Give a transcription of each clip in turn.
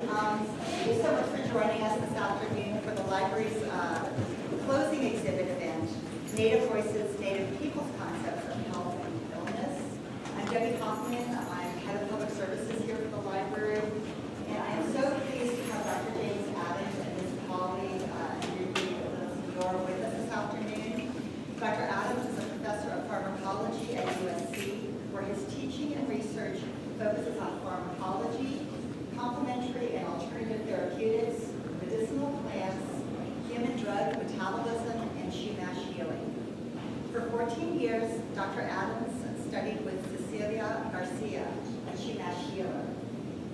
Thank you so much for joining us this afternoon for the library's closing exhibit event, Native Voices, Native Peoples Concepts of Health and Illness. I'm Debbie Hoffman. I'm head of public services here for the library, and I am so pleased to have Dr. James Adams and his colleague, Enrique, Villasenor, with us this afternoon. Dr. Adams is a professor of pharmacology at USC, where his teaching and research focuses on pharmacology, complementary and alternative therapeutics, medicinal plants, human drug metabolism, and Chumash healing. For 14 years, Dr. Adams studied with Cecilia Garcia, a Chumash healer.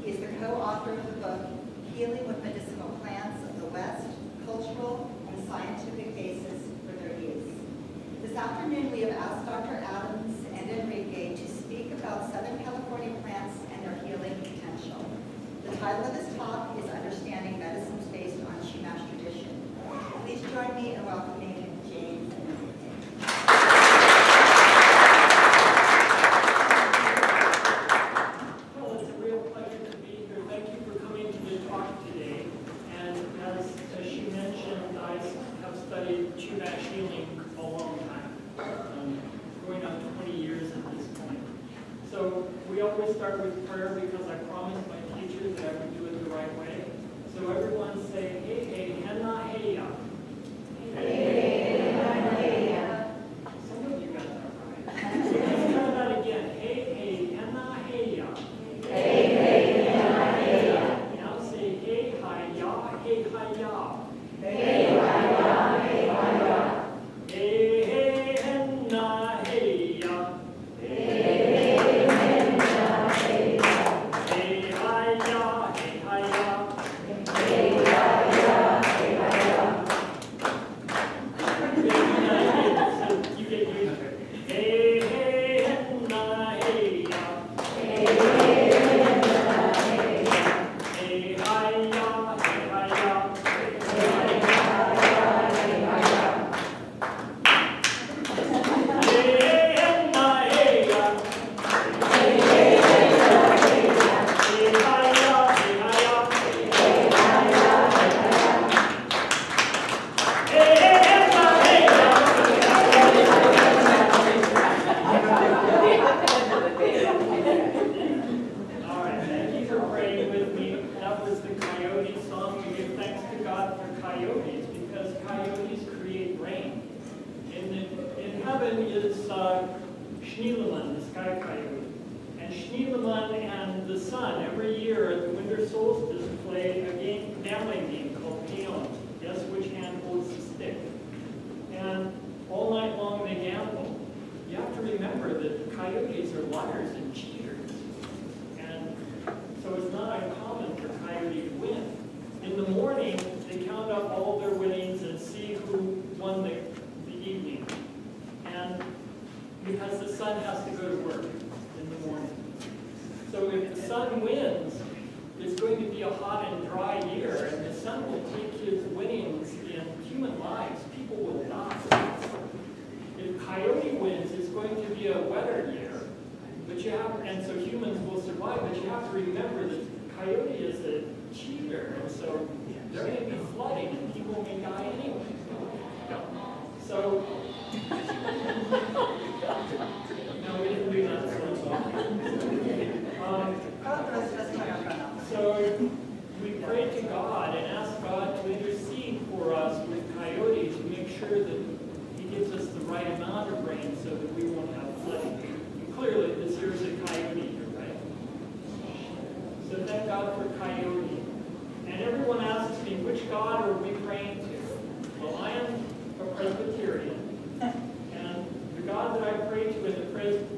He is the co-author of the book, Healing with Medicinal Plants of the West, Cultural and Scientific Basis for Their Use. This afternoon, we have asked Dr. Adams and Enrique to speak about Southern California plants and their healing potential. The title of this talk is Understanding Medicines Based on Chumash Tradition. Please join me in welcoming James and Enrique. Well, it's a real pleasure to be here. Thank you for coming to the talk today. And as she mentioned, I have studied Chumash healing a long time, going on 20 years at this point. So we always start with prayer because I promised my teachers that I would do it the right way. So everyone say, hey, hey, henna, hey, ya. Hey, henna, hey, ya. Some of you got that right. So let's try that again. Hey, hey, henna, hey, ya. Hey, hey, henna, hey, ya. Now say, hey, hi, ya, hey, hi, ya. Hey, hi, ya, hey, hi, ya. Hey, hey, henna, hey, ya.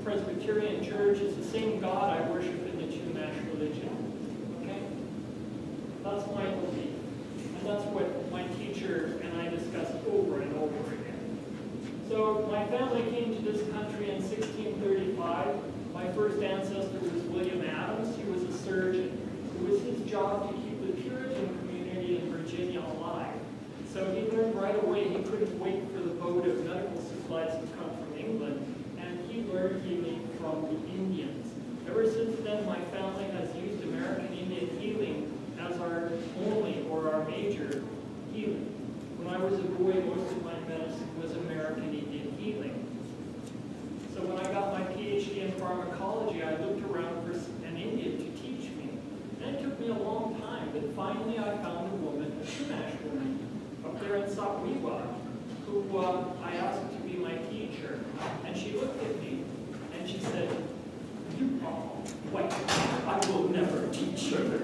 Presbyterian Church is the same God I worship in the Chumash religion. Okay? That's my belief. And that's what my teacher and I discussed over and over again. So my family came to this country in 1635. My first ancestor was William Adams. He was a surgeon. It was his job to keep the Puritan community in Virginia alive. So he learned right away he couldn't wait for the boat of medical supplies to come from England. And he learned healing from the Indians. Ever since major healing. When I was a boy, most of my medicine was American Indian healing. So when I got my PhD in pharmacology, I looked around for an Indian to teach me. And it took me a long time, but finally I found a woman, a Chumash woman, up there in Saukwewa, who I asked to be my teacher. And she looked at me and she said, "You are white. I will never teach her."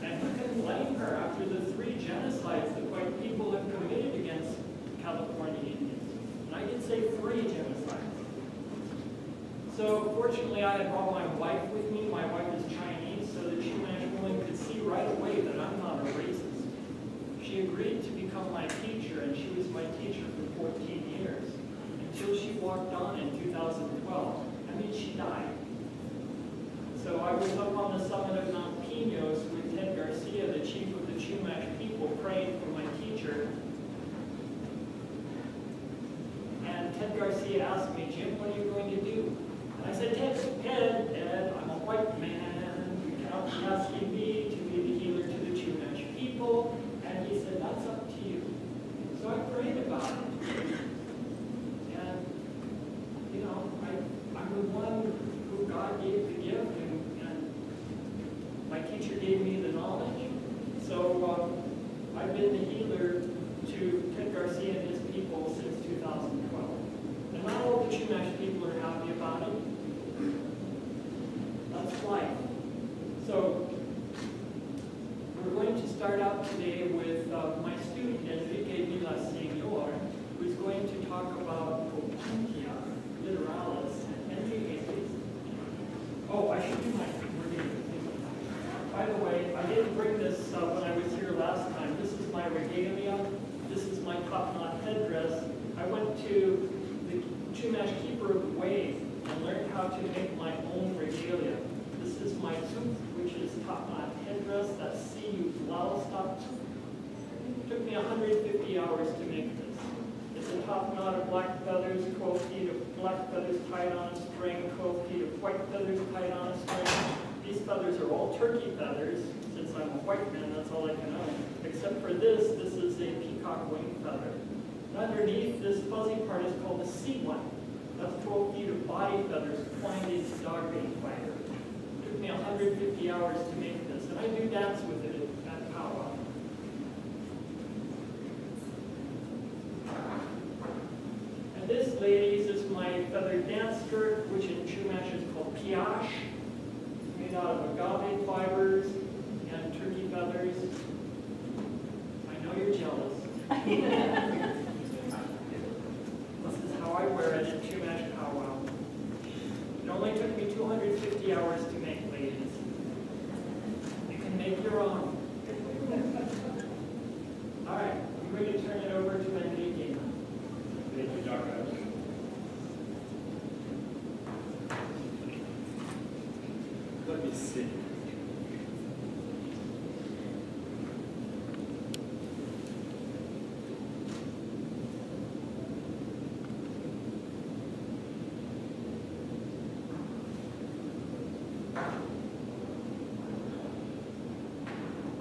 And who can blame her after the 3 genocides that white people have committed against California Indians? And I did say 3 genocides. So fortunately, I had brought my wife with me. My wife is Chinese, so the Chumash woman could see right away that I'm not a racist. She agreed to become my teacher, and she was my teacher for 14 years, until she walked on in 2012. I mean, she died. So I was up on the summit of Mount Pinos with Ted Garcia, the chief of the Chumash people, praying for my teacher. And Ted Garcia asked me, "Jim, what are you going to do?" And I said, Ted, I'm a white man. You cannot be asking me to be the healer to the Chumash people. And he said, "That's up to you." So I prayed about it. And, you know, I'm the one who God gave the gift, and my teacher gave me the knowledge. So I've been the healer to Ted Garcia and his people since 2012. And not all the Chumash people are happy about it. That's life. So we're going to start out today with my student, Enrique Villasenor, who's going to talk about Opuntia literalis. Enrique, please. Oh, I should do my regalia. By the way, I didn't bring this when I was here last time. This is my regalia. This is my top-knot headdress. I went to the Chumash Keeper of the Way and learned how to make my own regalia. This is my tooth, which is top-knot headdress. That's stop. It took me 150 hours to make this. It's a top knot of black feathers, 12 feet of black feathers tied on a string, 12 feet of white feathers tied on a string. These feathers are all turkey feathers. Since I'm a white man, that's all I can own. Except for this is a peacock wing feather. And underneath, this fuzzy part is called the C1. That's 12 feet of body feathers twined into dog bait fiber. It took me 150 hours to make this, and I do dance with it at powwow. And this, ladies, is my feathered dance skirt, which in Chumash is called piash, made out of agave fibers and turkey feathers. I know you're jealous. This is how I wear it at Chumash powwow. It only took me 250 hours to make, ladies. You can make your own. All right, I'm going to turn it over to Enrique. Thank you, Dr. Let me see.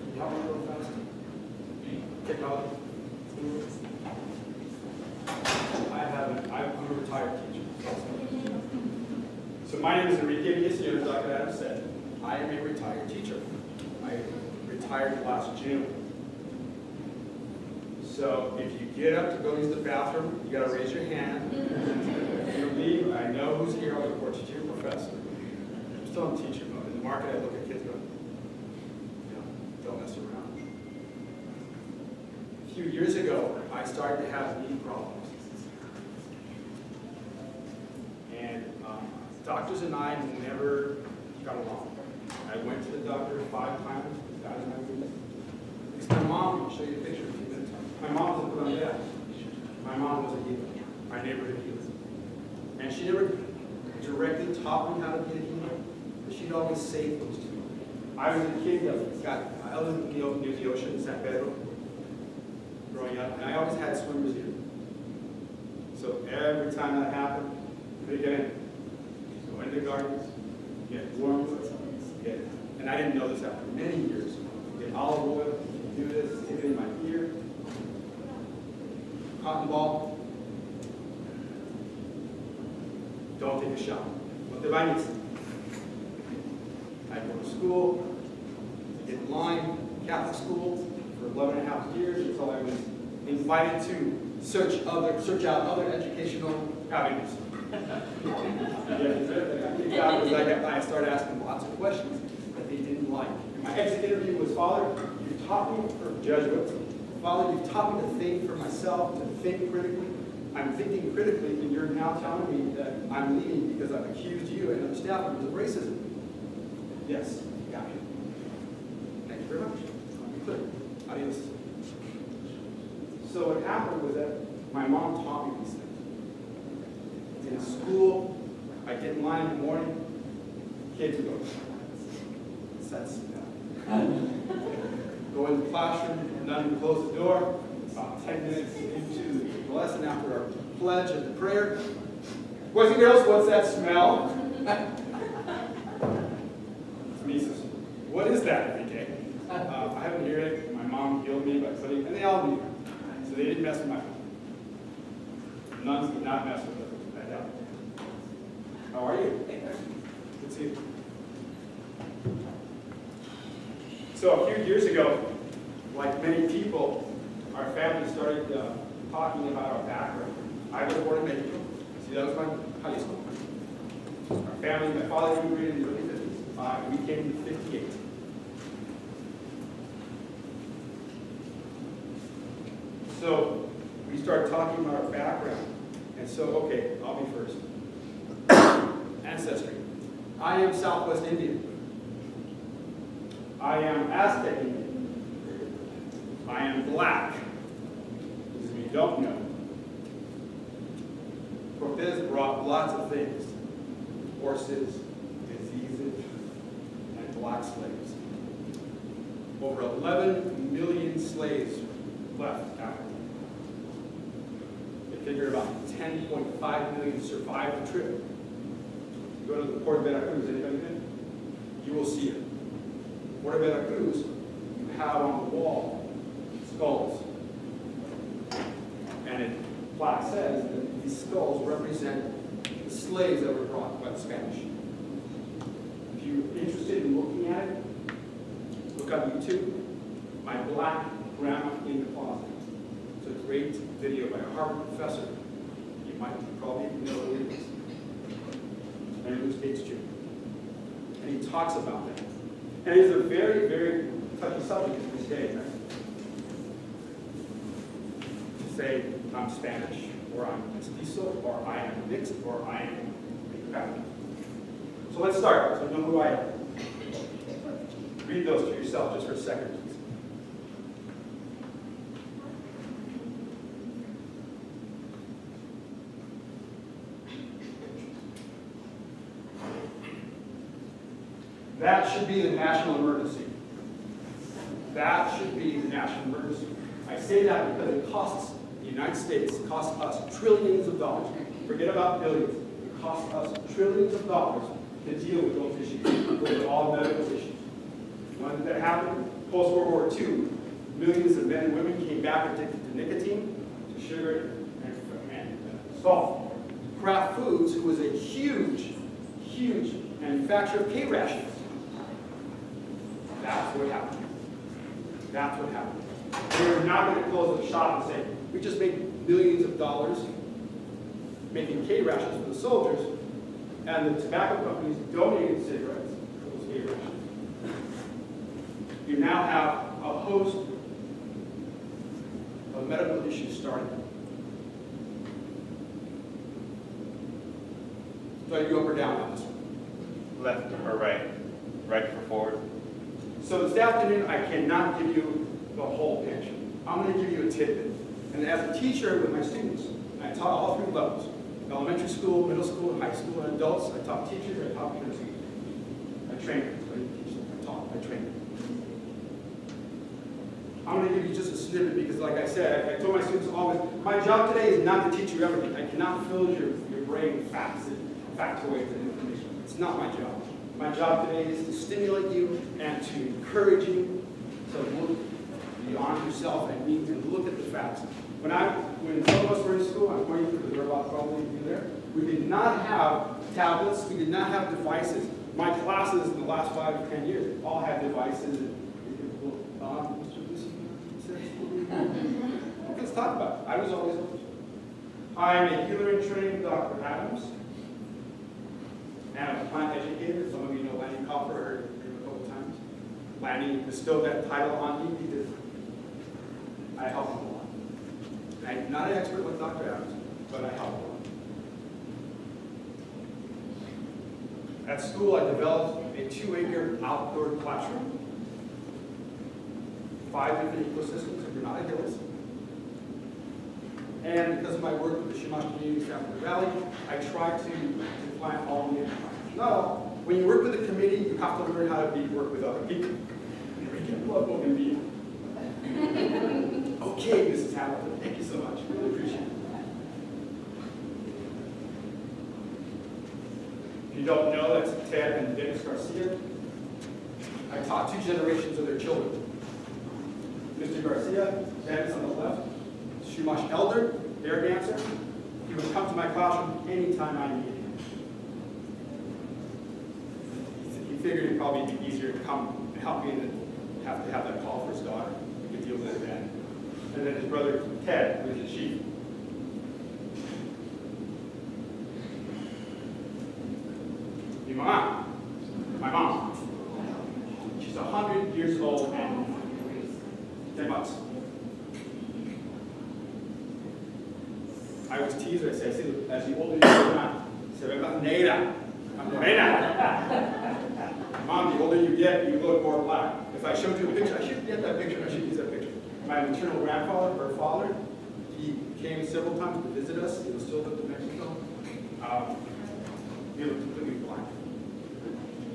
Can you help me real fast? Technology. I'm a retired teacher. So my name is Enrique Villasenor, as Dr. Adams said. I am a retired teacher. I retired last June. So if you get up to go use the bathroom, you gotta raise your hand. If you leave, I know who's here, I'll report you to your professor. I'm still in teacher mode. In the market, I look at kids going, don't mess around. A few years ago, I started to have knee problems. And doctors and I never got along. I went to the doctor 5 times. That was my weakness. It's my mom. I'll show you a picture in a few minutes. My mom was a put on death. My mom was a healer. My neighborhood healer. And she never directly taught me how to be a healer, but she'd always say things to me. I was a kid that I lived near the ocean in San Pedro growing up, and I always had swimmer's ear. So every time that happened, they get in. Go into the gardens, get warm, and I didn't know this after many years. Get olive oil, do this, stick it in my ear. Cotton ball. Don't take a shot. What did I need? I go to school, get in line, Catholic school for 11 and a half years until I was invited to search out other educational avenues. I started asking lots of questions that they didn't like. And my exit interview was, Father, you've taught me for Jesuits. Father, you've taught me to think for myself, to think critically. I'm thinking critically, and you're now telling me that I'm leaving because I've accused you and other staff members of racism. Yes, got you. Thank you very much. I'll be clear. Adios. So what happened was that my mom taught me these things. In school, I get in line in the morning, kids would go, that's go in the classroom, none would close the door. About 10 minutes into the lesson after our pledge and the prayer. Boys and girls, what's that smell? It's me, says, what is that, Enrique? I haven't heard it. My mom healed me by putting, and they all knew. So they didn't mess with my phone. Nuns did not mess with it. I doubt it. How are you? Good to see you. So a few years ago, like many people, our family started talking about our background. I was born in Mexico. See, that was my high school. Our family, my father immigrated in the early 50s. We came in 58. So we started talking about our background. And so, okay, I'll be first. Ancestry. I am Southwest Indian. I am Aztec Indian. I am black. As we don't know. Cortez brought lots of things. Horses, diseases, and black slaves. Over 11 million slaves left Africa. They figure about 10.5 million survived the trip. You go to the Port of Veracruz, anybody been? You will see it. Port of Veracruz, you have on the wall skulls. And it plaque says that these skulls represent the slaves that were brought by the Spanish. If you're interested in looking at it, look on YouTube, My Black Grandma in the Closet. It's a great video by a Harvard professor. You might probably know who it is. Enrique. And he talks about that. And it is a very, very touchy subject in this day, right? To say I'm Spanish, or I'm mestizo, or I am mixed, or I am Mexican. So let's start, so you know who I am. Read those to yourself just for a second, please. That should be the national emergency. That should be the national emergency. I say that because it costs the United States, it costs us trillions of dollars. Forget about billions. It costs us trillions of dollars to deal with those issues. Those are all medical issues. When that happened, post-World War II, millions of men and women came back addicted to nicotine, to sugar, and salt. Kraft Foods, who was a huge, huge manufacturer of K-rations. That's what happened. That's what happened. We're not going to close the shop and say, we just made millions of dollars making K-rations for the soldiers, and the tobacco companies donated cigarettes for those K-rations. You now have a host of medical issues starting. Do I go up or down on this one? Left or right? Right for forward. So this afternoon, I cannot give you the whole picture. I'm going to give you a tidbit. And as a teacher with my students, I taught all three levels. Elementary school, middle school, and high school, and adults. I taught teachers, I taught nurses. I trained them. I didn't teach them, I taught, I trained them. I'm going to give you just a snippet because, like I said, I told my students always, my job today is not to teach you everything. I cannot fill your brain with facts and factoids and information. It's not my job. My job today is to stimulate you and to encourage you to look be honest with yourself and need to look at the facts. When some of us were in school, I'm pointing because there are a lot probably in there, we did not have tablets, we did not have devices. My classes in the last 5 to 10 years all had devices. Let's talk about it. I was always open. I'm a healer in training, Dr. Adams, and I'm a plant educator. Some of you know Lanny Copper, heard him a couple times. Lanny bestowed that title on me because I help him a lot. I'm not an expert like Dr. Adams, but I help a lot. At school, I developed a 2-acre outdoor classroom, 5 different ecosystems in Granada Hills. And because of my work with the Chumash community south of the valley, I try to plant all native plants. Not all. When you work with a committee, you have to learn how to work with other people. Enrique, love Bougainvillea. Okay, Mrs. Hamilton, thank you so much. Really appreciate it. If you don't know, that's Ted and Dennis Garcia. I taught 2 generations of their children. Mr. Garcia, Dennis on the left, Chumash elder, air dancer. He would come to my classroom anytime I needed him. He figured it'd probably be easier to come and help me than have to have that call for his daughter. He could deal with it then. And then his brother, Ted, who is the chief. My mom, she's 100 years old and 10 months. I was teased, I said, as the older you get, se ve más negra. Mom, the older you get, you look more black. If I showed you a picture, I should get that picture, I should use that picture. My maternal grandfather, her father, he came several times to visit us. He was still lived in Mexico. He looked completely black.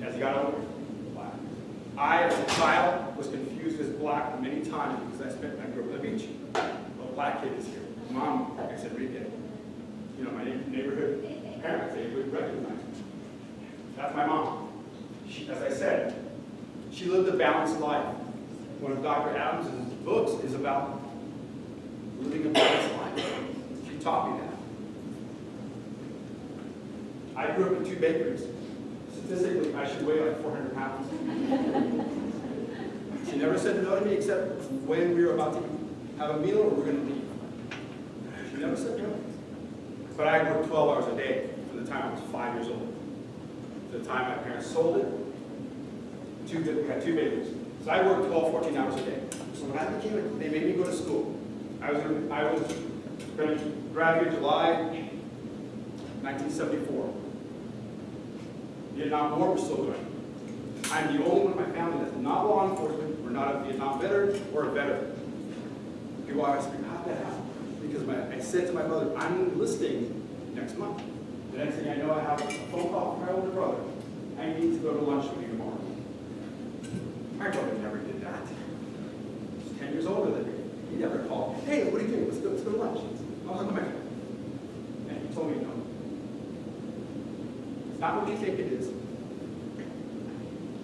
As he got older, black. I, as a child, was confused as black many times because I grew up on the beach. A black kid is here. Mom, like I said, Enrique. You know, my neighborhood parents, they would recognize me. That's my mom. She, as I said, she lived a balanced life. One of Dr. Adams' books is about living a balanced life. She taught me that. I grew up in 2 bakeries. Statistically, I should weigh like 400 pounds. She never said no to me except when we were about to have a meal or we were going to leave. She never said no. But I worked 12 hours a day from the time I was 5 years old. To the time my parents sold it, we had 2 babies. So I worked 12, 14 hours a day. So when I became, they made me go to school. I was going to graduate July 1974. Vietnam War was still going. I'm the only one in my family that's not law enforcement, or not a Vietnam veteran, or a veteran. People always ask me, how did that happen? Because I said to my mother, I'm enlisting next month. The next thing I know, I have a phone call from my older brother. I need to go to lunch with you tomorrow. My brother never did that. He's 10 years older than me. He never called, hey, what are you doing? Let's go to lunch. I'll come back. And he told me no. It's not what you think it is.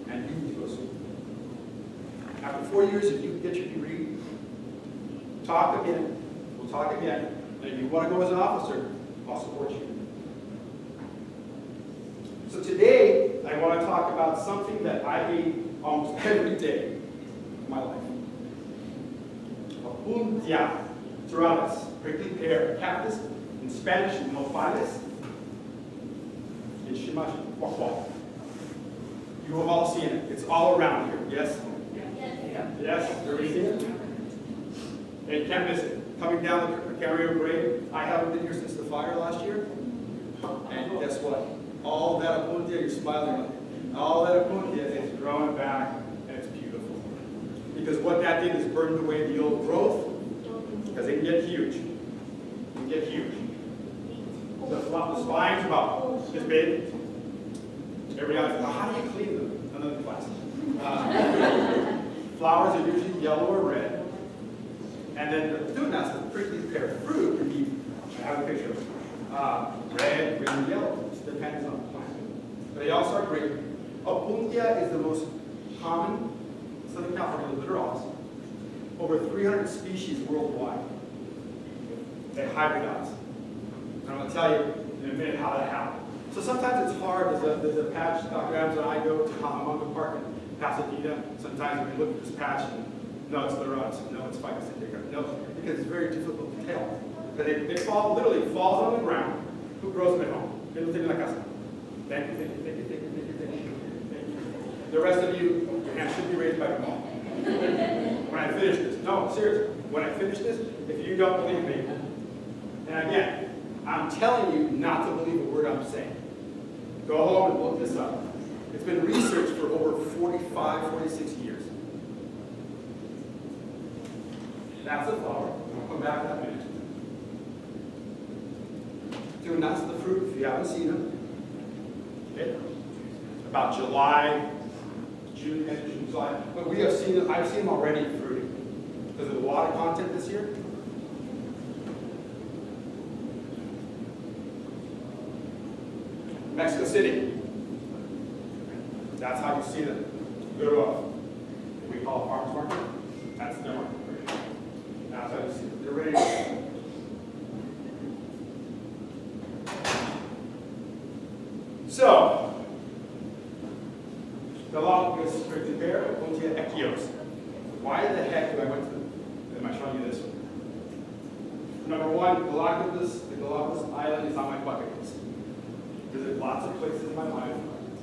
And you need to go to school. After 4 years, if you get your degree, talk again. We'll talk again. And if you want to go as an officer, I'll support you. So today, I want to talk about something that I eat almost every day of my life. Apuntia Doradas, prickly pear, cactus, in Spanish, nopales, in Chumash, guac. You have all seen it. It's all around here, yes? Yes, everybody seen it? And can't miss it. Coming down the Carrier Grade, I haven't been here since the fire last year. And guess what? All that apuntia, you're smiling at it. All that apuntia is growing back, and it's beautiful. Because what that did is burned away the old growth, because they can get huge. They can get huge. The spines about this big. Everybody else, well, how do you clean them? Another class. Flowers are usually yellow or red. And then the tunas, the prickly pear fruit, can be, I have a picture of it, red, green, yellow. It depends on the plant. But they also are great. Apuntia is the most common Southern California littoralis. over 300 species worldwide. They hybridize. And I'm going to tell you in a minute how that happened. So sometimes it's hard. There's a patch Dr. Adams and I go to Hamamonga Park in Pasadena. Sometimes we look at this patch and no, it's Laurence. No, it's Ficus indica. No, because it's very difficult to tell. But they fall, literally falls on the ground. Who grows them at home? It'll take like us. Thank you, thank you, thank you, thank you, thank you, thank you, thank you. The rest of you, your hand should be raised by the mom. When I finish this, no, seriously, when I finish this, if you don't believe me, and again, I'm telling you not to believe a word I'm saying. Go home and look this up. It's been researched for over 45, 46 years. That's a flower. I'll come back to that in a minute. Tunas, the fruit, if you haven't seen them. Okay. About July, June, end of June, July. But we have seen them, I've seen them already fruiting. Because of the water content this year. Mexico City. That's how you see them. Go to what we call a farmer's market. That's their market. That's how you see them. They're ready to go. So, Galapagos Strictibear, Pontia Echios. Why the heck do I went to, am I showing you this one? Number one, the Galapagos Island is on my bucket list. There's lots of places in my life,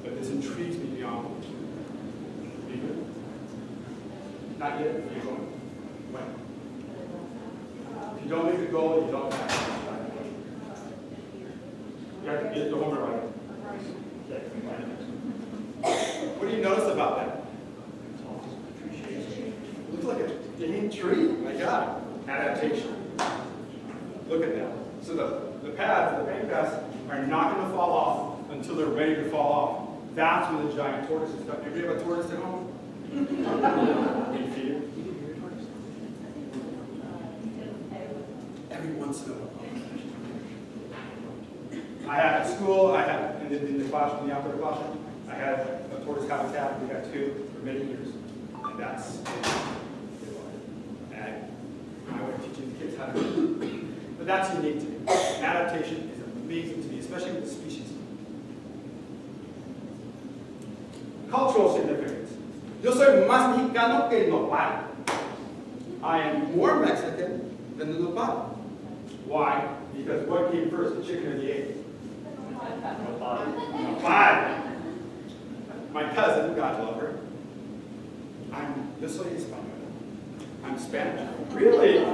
but this intrigues me beyond. Are you good? Not yet? You're going. When? If you don't make the goal, you don't have it. You have to get your homework right. What do you notice about that? It looks like a dang tree. My God. Adaptation. Look at that. So the pads, the bank pads, are not going to fall off until they're ready to fall off. That's when the giant tortoises come. Do you have a tortoise at home? Do you feed it? Every once in a while. I had at school, I had in the classroom, in the outdoor classroom, I had a tortoise habitat. We had two for many years. And that's and I was teaching the kids how to do it. But that's unique to me. Adaptation is amazing to me, especially with the species. Cultural significance. Yo soy más mexicano que el nopal. I am more Mexican than the nopal. Why? Because what came first, the chicken or the egg? Nopal. My cousin, God love her, yo soy español. I'm Spanish. Really?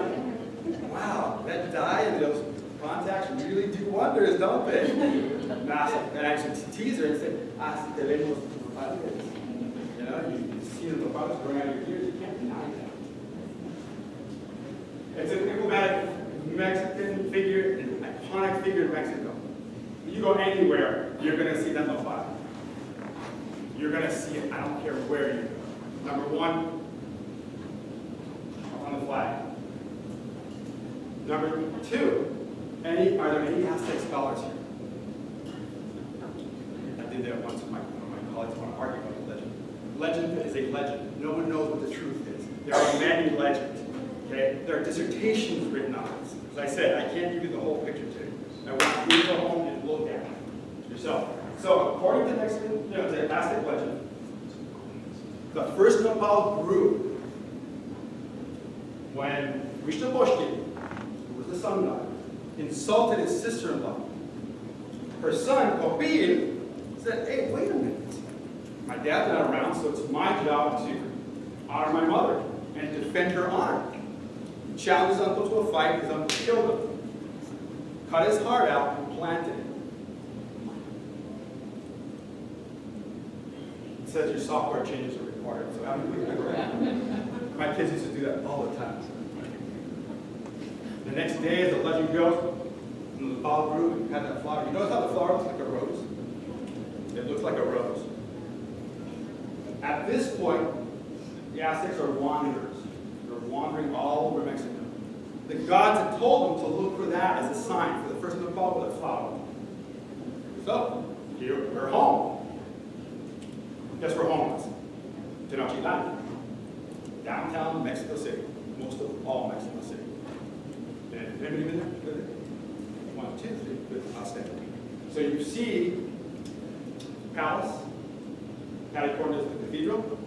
Wow, that dye and those contacts really do wonders, don't they? And I actually tease her and say, si te ven los nopales. You know, you see the nopales growing out of your ears, you can't deny that. It's an emblematic Mexican figure, an iconic figure in Mexico. You go anywhere, you're going to see that nopal. You're going to see it, I don't care where you go. Number one, on the flag. Number two, are there any Aztec scholars here? I did that once with my colleagues want to argue about the legend. Legend is a legend. No one knows what the truth is. There are many legends. Okay? There are dissertations written on this. As I said, I can't give you the whole picture today. I want you to go home and look at it yourself. So, according to the Aztec legend, the first nopal grew when Huitzilopochtli, who was the sun god, insulted his sister-in-law. Her son, Copil, said, hey, wait a minute. My dad's not around, so it's my job to honor my mother and defend her honor. He challenged his uncle to a fight. His uncle killed him, cut his heart out, and planted it. It says your software changes are required, so how do you do that? My kids used to do that all the time. The next day, as the legend goes, when the fall grew and had that flower. You notice how the flower looks like a rose? It looks like a rose. At this point, the Aztecs are wanderers. They're wandering all over Mexico. The gods had told them to look for that as a sign for the first nopal with a flower. So, here we're home. Guess where home is? Tenochtitlan. Downtown Mexico City. most of all Mexico City. And anybody been there? Good. 1, 2, 3. Good. Outstanding. So you see palace, California is the cathedral.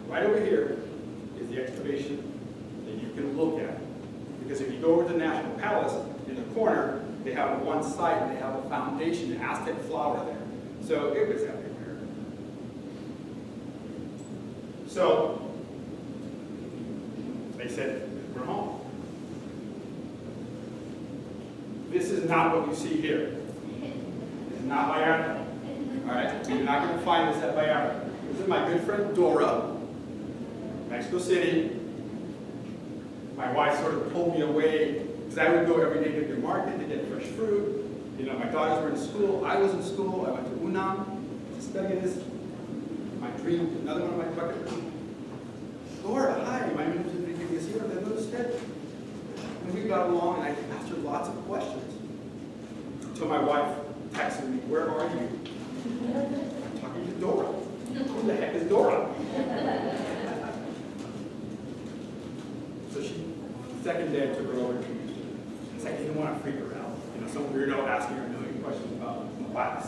Right over here is the excavation that you can look at. Because if you go over to the National Palace, in the corner, they have one side, and they have a foundation, the Aztec flower there. So it was everywhere. So they said, we're home. This is not what you see here. This is not Vallarta. All right? You're not going to find this at Vallarta. This is my good friend Dora, Mexico City. My wife sort of pulled me away because I would go every day to the market to get fresh fruit. You know, my daughters were in school. I was in school. I went to UNAM to study this. My dream, another one of my bucket lists. Dora, hi, my name is Enrique. Villasenor. I noticed that. And we got along, and I asked her lots of questions. Until my wife texted me, where are you? I'm talking to Dora. Who the heck is Dora? So second day I took her over to Houston. It's like I didn't want to freak her out. You know, some weirdo asking her a million questions about wax.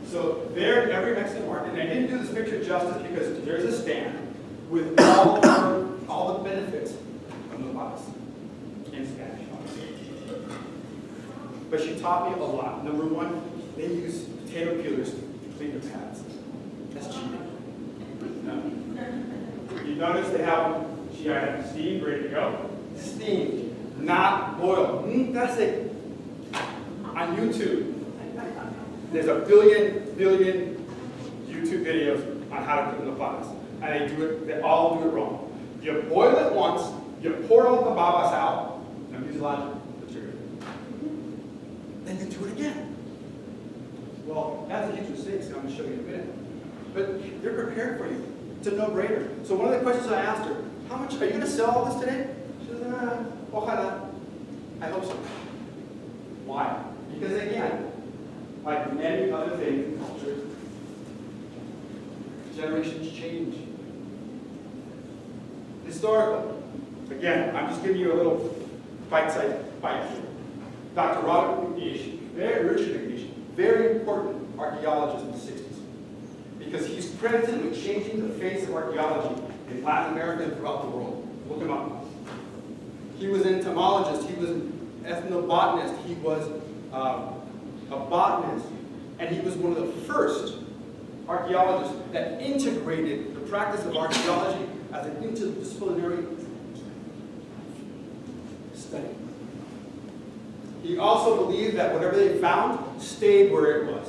So there in every Mexican market, and I didn't do this picture justice because there's a stand with all the benefits of nopales in Spanish, obviously. But she taught me a lot. Number one, they use potato peelers to clean their pads. That's cheating. No. You notice they have, she had steamed, ready to go. Steamed, not boiled. That's it. On YouTube, there's a billion YouTube videos on how to cook nopales. And they all do it wrong. You boil it once, you pour all the babas out, and I'm using a lot of material. Then you do it again. Well, that's a huge mistake, so I'm going to show you in a minute. But they're prepared for you. It's a no-brainer. So one of the questions I asked her, how much, are you going to sell all this today? She said, ojalá. I hope so. Why? Because again, like many other things in culture, generations change. Historical. Again, I'm just giving you a little bite-sized bite here. Dr. Robert Richard McNeish, very important archaeologist in the 60s. Because he's credited with changing the face of archaeology in Latin America and throughout the world. Look him up. He was an entomologist, he was an ethnobotanist, he was a botanist, and he was one of the first archaeologists that integrated the practice of archaeology as an interdisciplinary study. He also believed that whatever they found stayed where it was,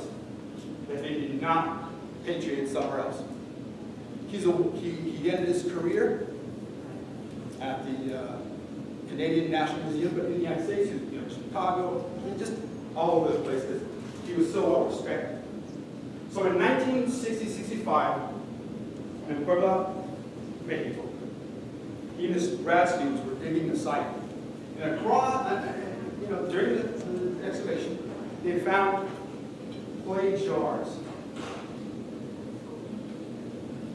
that they did not patriate somewhere else. He ended his career at the Canadian National Museum, but in the United States, he was, Chicago, just all over the place. He was so well respected. So in 1960-65, in Puebla, Mexico, he and his grad students were digging the site. And across, during the excavation, they found clay jars.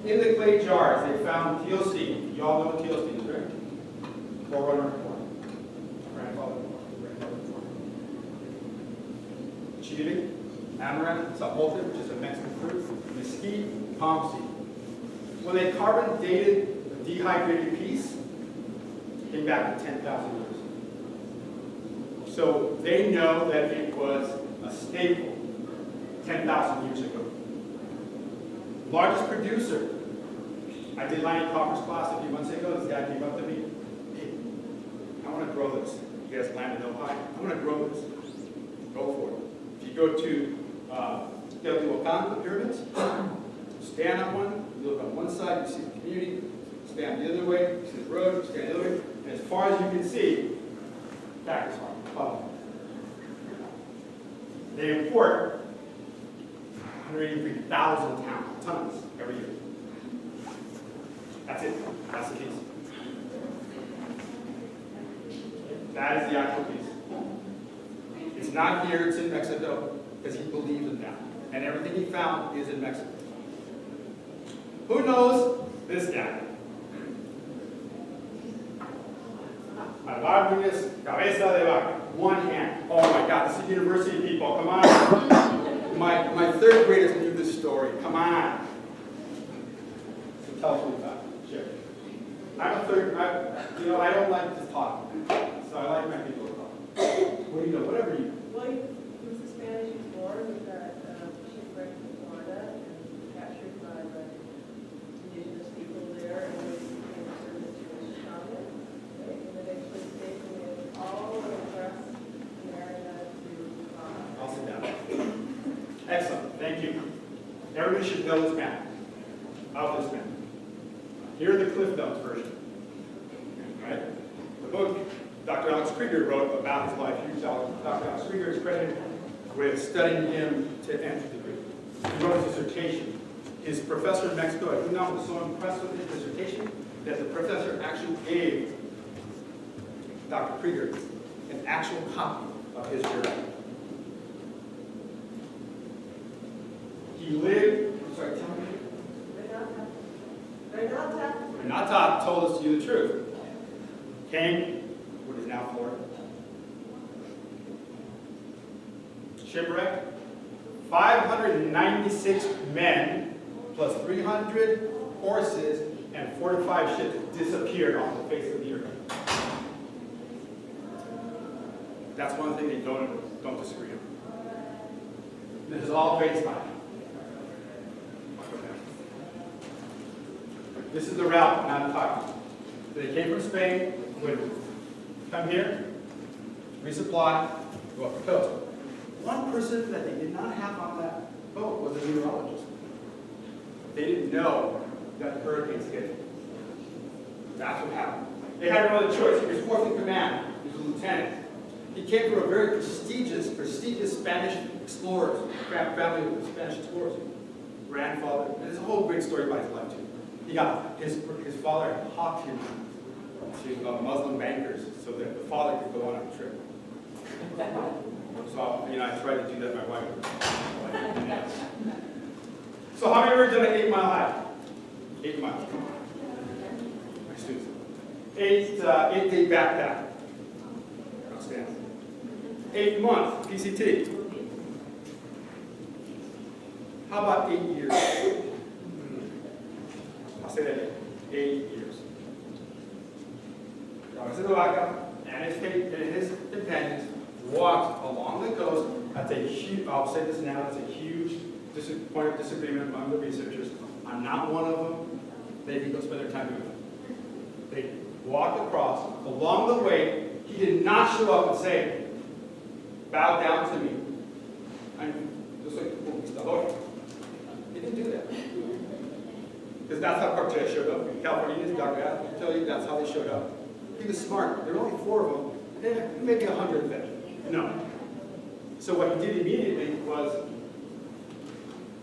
In the clay jars, they found teosine. You all know what teosine is, right? Forerunner of corn. Grandfather of corn. Chile, amaranth, zapote, which is a Mexican fruit, mesquite, palm seed. When they carbon dated the dehydrated piece, it came back to 10,000 years. So they know that it was a staple 10,000 years ago. Largest producer. I did Lanny Copper's class a few months ago. This guy came up to me. Hey, I want to grow this. You guys land in Ohio. I want to grow this. Go for it. If you go to Teotihuacan, the pyramids, stand on one, you look on one side, you see the community, stand the other way, you see the road, you stand the other way, and as far as you can see, back is hard. They import 183,000 tons every year. That's it. That's the piece. That is the actual piece. It's not here, it's in Mexico, because he believed in that. And everything he found is in Mexico. Who knows this guy? Communist cabeza de vaca. One hand. Oh my God, this is university people. Come on. My third graders knew this story. Come on. So tell us what you thought. Share. I'm a third. I don't like to talk, so I like my people to talk. What do you know? Whatever you. Well, he was a Spanish explorer who got shipwrecked in Florida and captured by the indigenous people there, and was became a service to a shaman. And then actually stayed with all across America to. I'll sit down. Excellent. Thank you. Everybody should know this map. Of this map. Here are the Cliff Notes version. Right? The book Dr. Alex Krieger wrote about his life. Dr. Alex Krieger is credited with studying him to nth degree. He wrote his dissertation. His professor in Mexico at UNAM was so impressed with his dissertation that the professor actually gave Dr. Krieger an actual copy of his journal. He lived, sorry, tell me. Renata told us to you the truth. Came, what is now Florida. Shipwrecked. 596 men, plus 300 horses, and 45 ships disappeared off the face of the earth. That's one thing they don't disagree on. This is all based on. This is the route, not talking. They came from Spain, would come here, resupply, go up the coast. One person that they did not have on that boat was a meteorologist. They didn't know that hurricanes hit. That's what happened. They had no other choice. He was fourth in command. He was a lieutenant. He came from a very prestigious Spanish explorers, family of Spanish explorers. Grandfather, and there's a whole great story about his life too. He got his father hawked him to Muslim bankers so that the father could go on a trip. So I tried to do that with my wife. So how many of you have ever done an 8-mile hike? 8 miles. Come on. My students. 8-day backpack. Outstanding. 8-month PCT. How about 8 years? I'll say that again. 8 years. And his companions walked along the coast. That's a huge, I'll say this now, that's a huge point of disagreement among the researchers. I'm not one of them. They can go spend their time doing it. They walked across. Along the way, he did not show up and say, bow down to me. I'm just like the conquistador. He didn't do that. Because that's how Cartier showed up. In California, Dr. Adams will tell you that's how they showed up. He was smart. There were only 4 of them. Maybe 100 of them. No. So what he did immediately was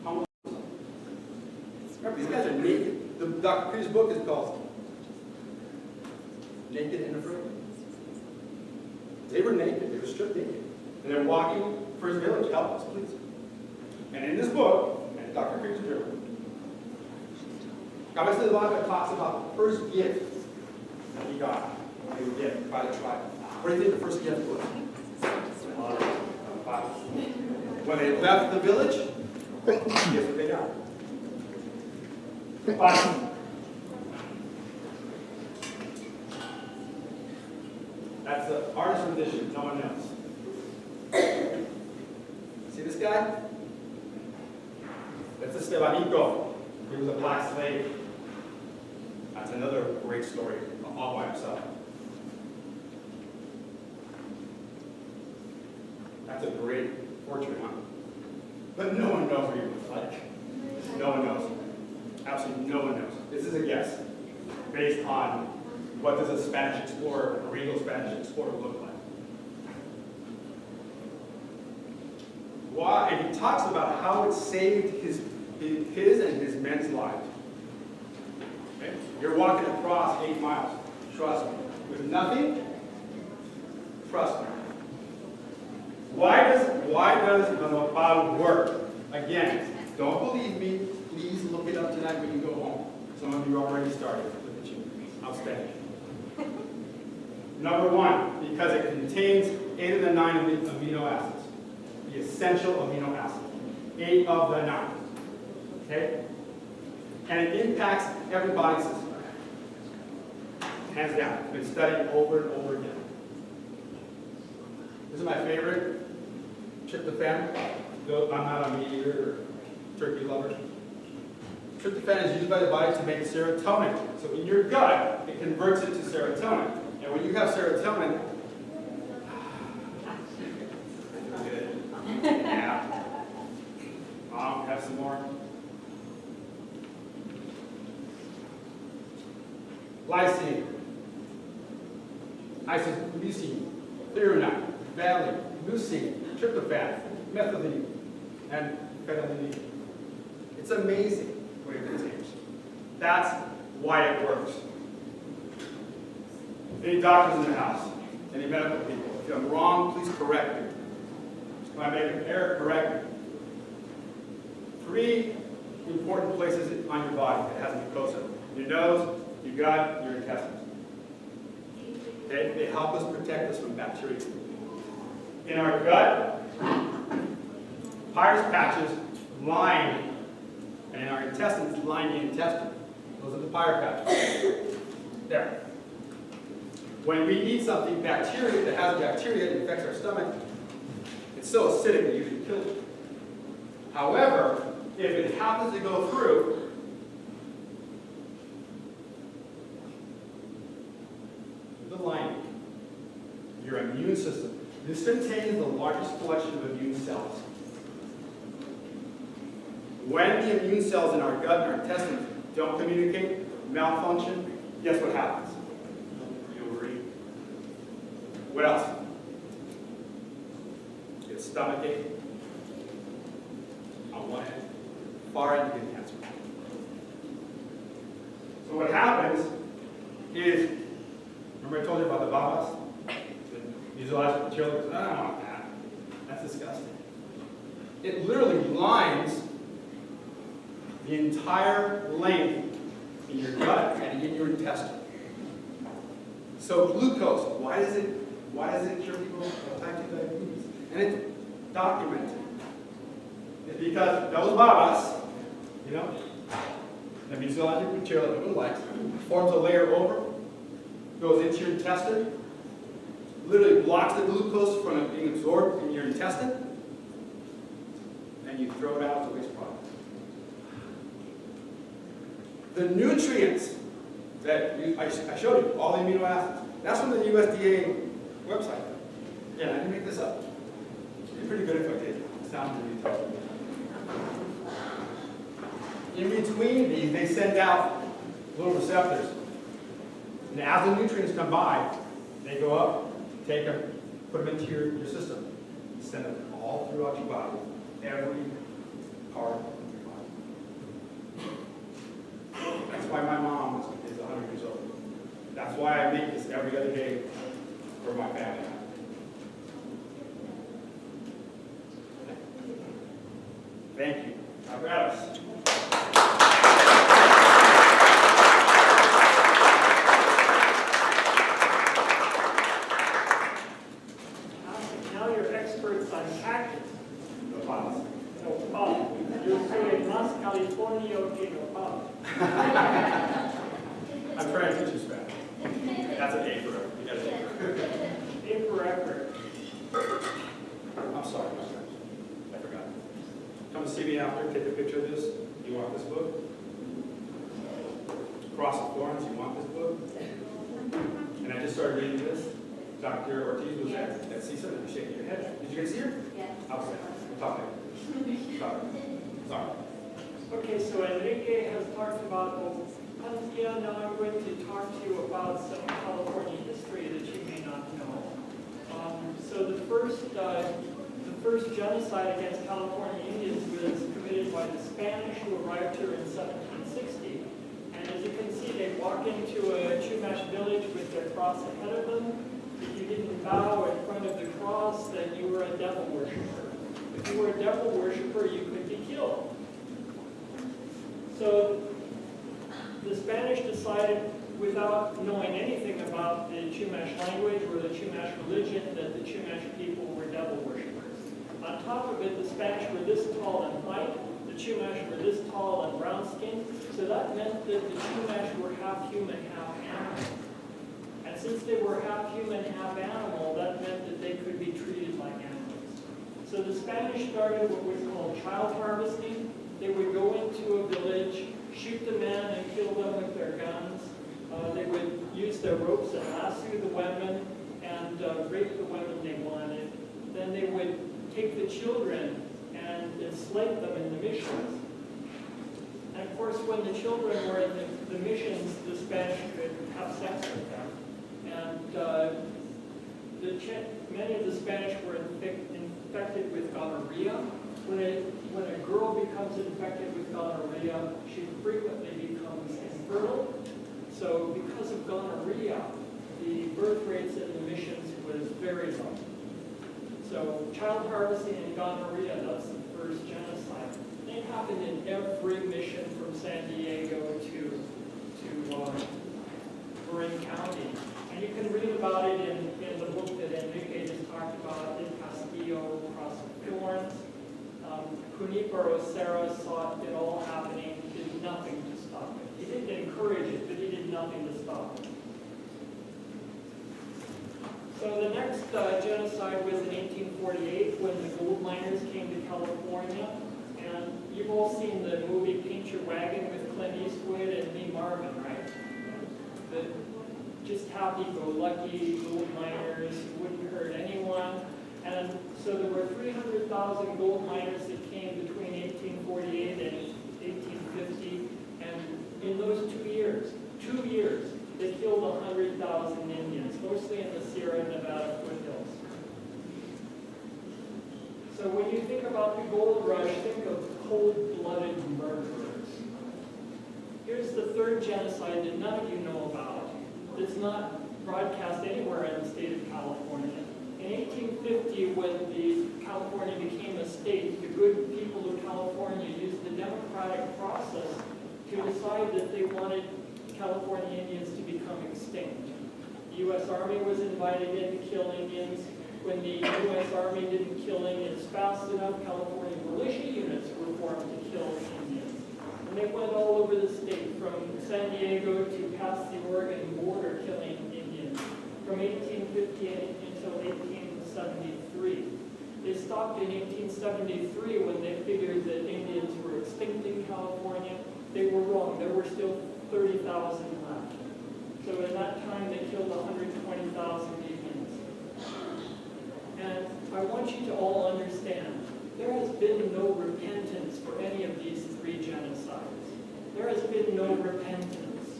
humble himself. Remember, these guys are naked. Dr. Krieger's book is called Naked and Afraid. They were naked. They were stripped naked. And they're walking for his village. Help us, please. And in this book, and Dr. Krieger's journal, Cabeza de Vaca talks about the first gift that he got. He would get by the tribe. What do you think the first gift was? When they left the village, guess what they got? Bison. That's the artist rendition. No one knows. See this guy? That's Estebanito. He was a black slave. That's another great story, all by himself. That's a great portrait, huh? But no one knows what he looks like. No one knows. Absolutely no one knows. This is a guess based on what does a Spanish explorer, a regal Spanish explorer look like. Why? And he talks about how it saved his and his men's lives. Okay? You're walking across 8 miles. Trust me. With nothing, trust me. Why does the nopal work? Again, don't believe me. Please look it up tonight when you go home. Some of you already started. Look at you. Outstanding. Number one, because it contains 8 of the 9 amino acids, the essential amino acids. 8 of the 9. Okay? And it impacts every body system. Hands down. It's been studied over and over again. This is my favorite. Tryptophan. Though I'm not a meat eater or turkey lover. Tryptophan is used by the body to make serotonin. So in your gut, it converts it to serotonin. And when you have serotonin, yeah. Have some more. Lysine, isoleucine, threonine, valine, leucine, tryptophan, methylene, and phenylalanine. It's amazing what it contains. That's why it works. Any doctors in the house, any medical people, if I'm wrong, please correct me. When I make an error, correct me. 3 important places on your body that has mucosa. Your nose, your gut, your intestines. Okay? They help us protect us from bacteria. In our gut, Peyer's patches line, and in our intestines, line the intestine. Those are the Peyer patches. There. When we eat something bacteria that has bacteria that infects our stomach, it's so acidic it usually kills it. However, if it happens to go through, the lining, your immune system. This contains the largest collection of immune cells. When the immune cells in our gut and our intestines don't communicate, malfunction, guess what happens? You worry. What else? Get stomach ache. On one end, far end, you get cancer. So what happens is, remember I told you about the babas? The mucositis material? I don't want that. That's disgusting. It literally lines the entire length in your gut and in your intestine. So glucose, why does it cure people of type 2 diabetes? And it's documented. It's because those babas, you know, the mucositis material that nobody likes, forms a layer over, goes into your intestine, literally blocks the glucose from being absorbed in your intestine, and you throw it out as a waste product. The nutrients that I showed you, all the amino acids, that's from the USDA website. Yeah, I didn't make this up. It'd be pretty good if I did. It sounds really tough. In between these, they send out little receptors. And as the nutrients come by, they go up, take them, put them into your system, send them all throughout your body, every part of your body. That's why my mom is 100 years old. That's why I make this every other day for my family. Thank you. Apparatus. Now you're experts on cactus. No pause. No problem. Yo soy más Californio que no problem. I'm trying to teach you Spanish. That's an A for effort. You got an A for effort. A for effort. I'm sorry, my friend. I forgot. Come see me after, take a picture of this. You want this book? Cross of Thorns, you want this book? And I just started reading this. Dr. Ortiz was at CISA, and you're shaking your head. Did you guys see her? Yes. Upset. We'll talk later. Sorry. Sorry. Okay, so Enrique has talked about Panthea. Now I'm going to talk to you about some California history that you may not know. So the first genocide against California Indians was committed by the Spanish who arrived here in 1760. And as you can see, they walk into a Chumash village with their cross ahead of them. If you didn't bow in front of the cross, then you were a devil worshiper. If you were a devil worshiper, you could be killed. So the Spanish decided without knowing anything about the Chumash language or the Chumash religion, that the Chumash people were devil worshippers. On top of it, the Spanish were this tall and white, the Chumash were this tall and brown skinned, so that meant that the Chumash were half human, half animal. And since they were half human, half animal, that meant that they could be treated like animals. So the Spanish started what was called child harvesting. They would go into a village, shoot the men and kill them with their guns. They would use their ropes and lasso the women and rape the women they wanted. Then they would take the children and enslave them in the missions. And of course, when the children were in the missions, the Spanish could have sex with them. And many of the Spanish were infected with gonorrhea. When a girl becomes infected with gonorrhea, she frequently becomes infertile. So because of gonorrhea, the birth rates in the missions was very low. So child harvesting and gonorrhea, that's the first genocide. It happened in every mission from San Diego to Broome County. And you can read about it in the book that Enrique just talked about, in Castillo, Cross of Thorns. Junipero Serra saw it all happening, did nothing to stop it. He didn't encourage it, but he did nothing to stop it. So the next genocide was in 1848 when the gold miners came to California. And you've all seen the movie Paint Your Wagon with Clint Eastwood and Lee Marvin, right? The just happy-go-lucky gold miners who wouldn't hurt anyone. And so there were 300,000 gold miners that came between 1848 and 1850. And in those 2 years, they killed 100,000 Indians, mostly in the Sierra Nevada foothills. So when you think about the gold rush, think of cold-blooded murderers. Here's the third genocide that none of you know about. It's not broadcast anywhere in the state of California. In 1850, when California became a state, the good people of California used the democratic process to decide that they wanted California Indians to become extinct. The U.S. Army was invited in to kill Indians. When the U.S. Army didn't kill Indians fast enough, California militia units were formed to kill Indians. And they went all over the state, from San Diego to past the Oregon border, killing Indians, from 1858 until 1873. They stopped in 1873 when they figured that Indians were extinct in California. They were wrong. There were still 30,000 left. So in that time, they killed 120,000 Indians. And I want you to all understand, there has been no repentance for any of these 3 genocides. There has been no repentance.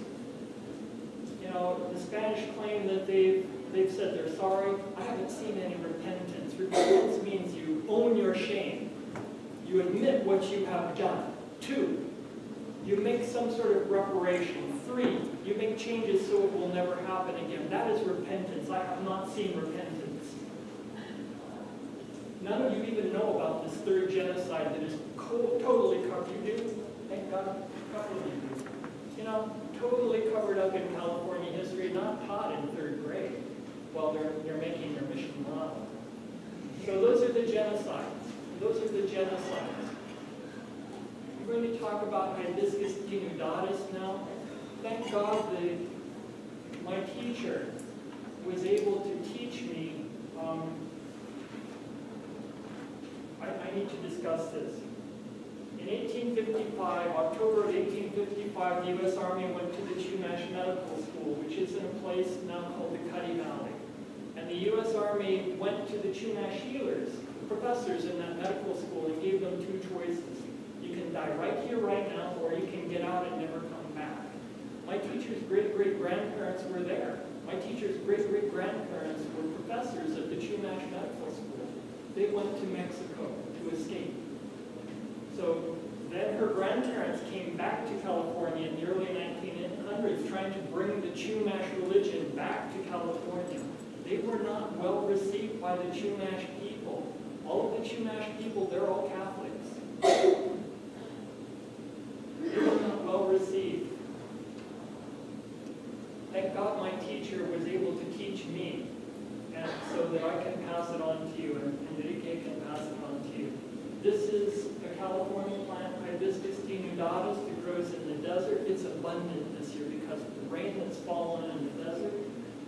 You know, the Spanish claim that they've said they're sorry. I haven't seen any repentance. Repentance means you own your shame. You admit what you have done. 2, you make some sort of reparation. 3, you make changes so it will never happen again. That is repentance. I have not seen repentance. None of you even know about this 3rd genocide that is totally covered. You do? Thank God. A couple of you do. You know, totally covered up in California history, not taught in 3rd grade while they're making their mission model. So those are the genocides. Those are the genocides. We're going to talk about hibiscus denudatus now. Thank God that my teacher was able to teach me. I need to discuss this. In 1855, October of 1855, the U.S. Army went to the Chumash Medical School, which is in a place now called the Cuddy Valley. And the U.S. Army went to the Chumash healers, professors in that medical school, and gave them 2 choices. You can die right here, right now, or you can get out and never come back. My teacher's great-great-grandparents were there. My teacher's great-great-grandparents were professors at the Chumash Medical School. They went to Mexico to escape. So then her grandparents came back to California in the early 1900s, trying to bring the Chumash religion back to California. They were not well received by the Chumash people. All of the Chumash people, they're all Catholics. They were not well received. teach me, and so that I can pass it on to you, and Enrique can pass it on to you. This is a California plant, Hibiscus denudatus, that grows in the desert. It's abundant this year because of the rain that's fallen in the desert.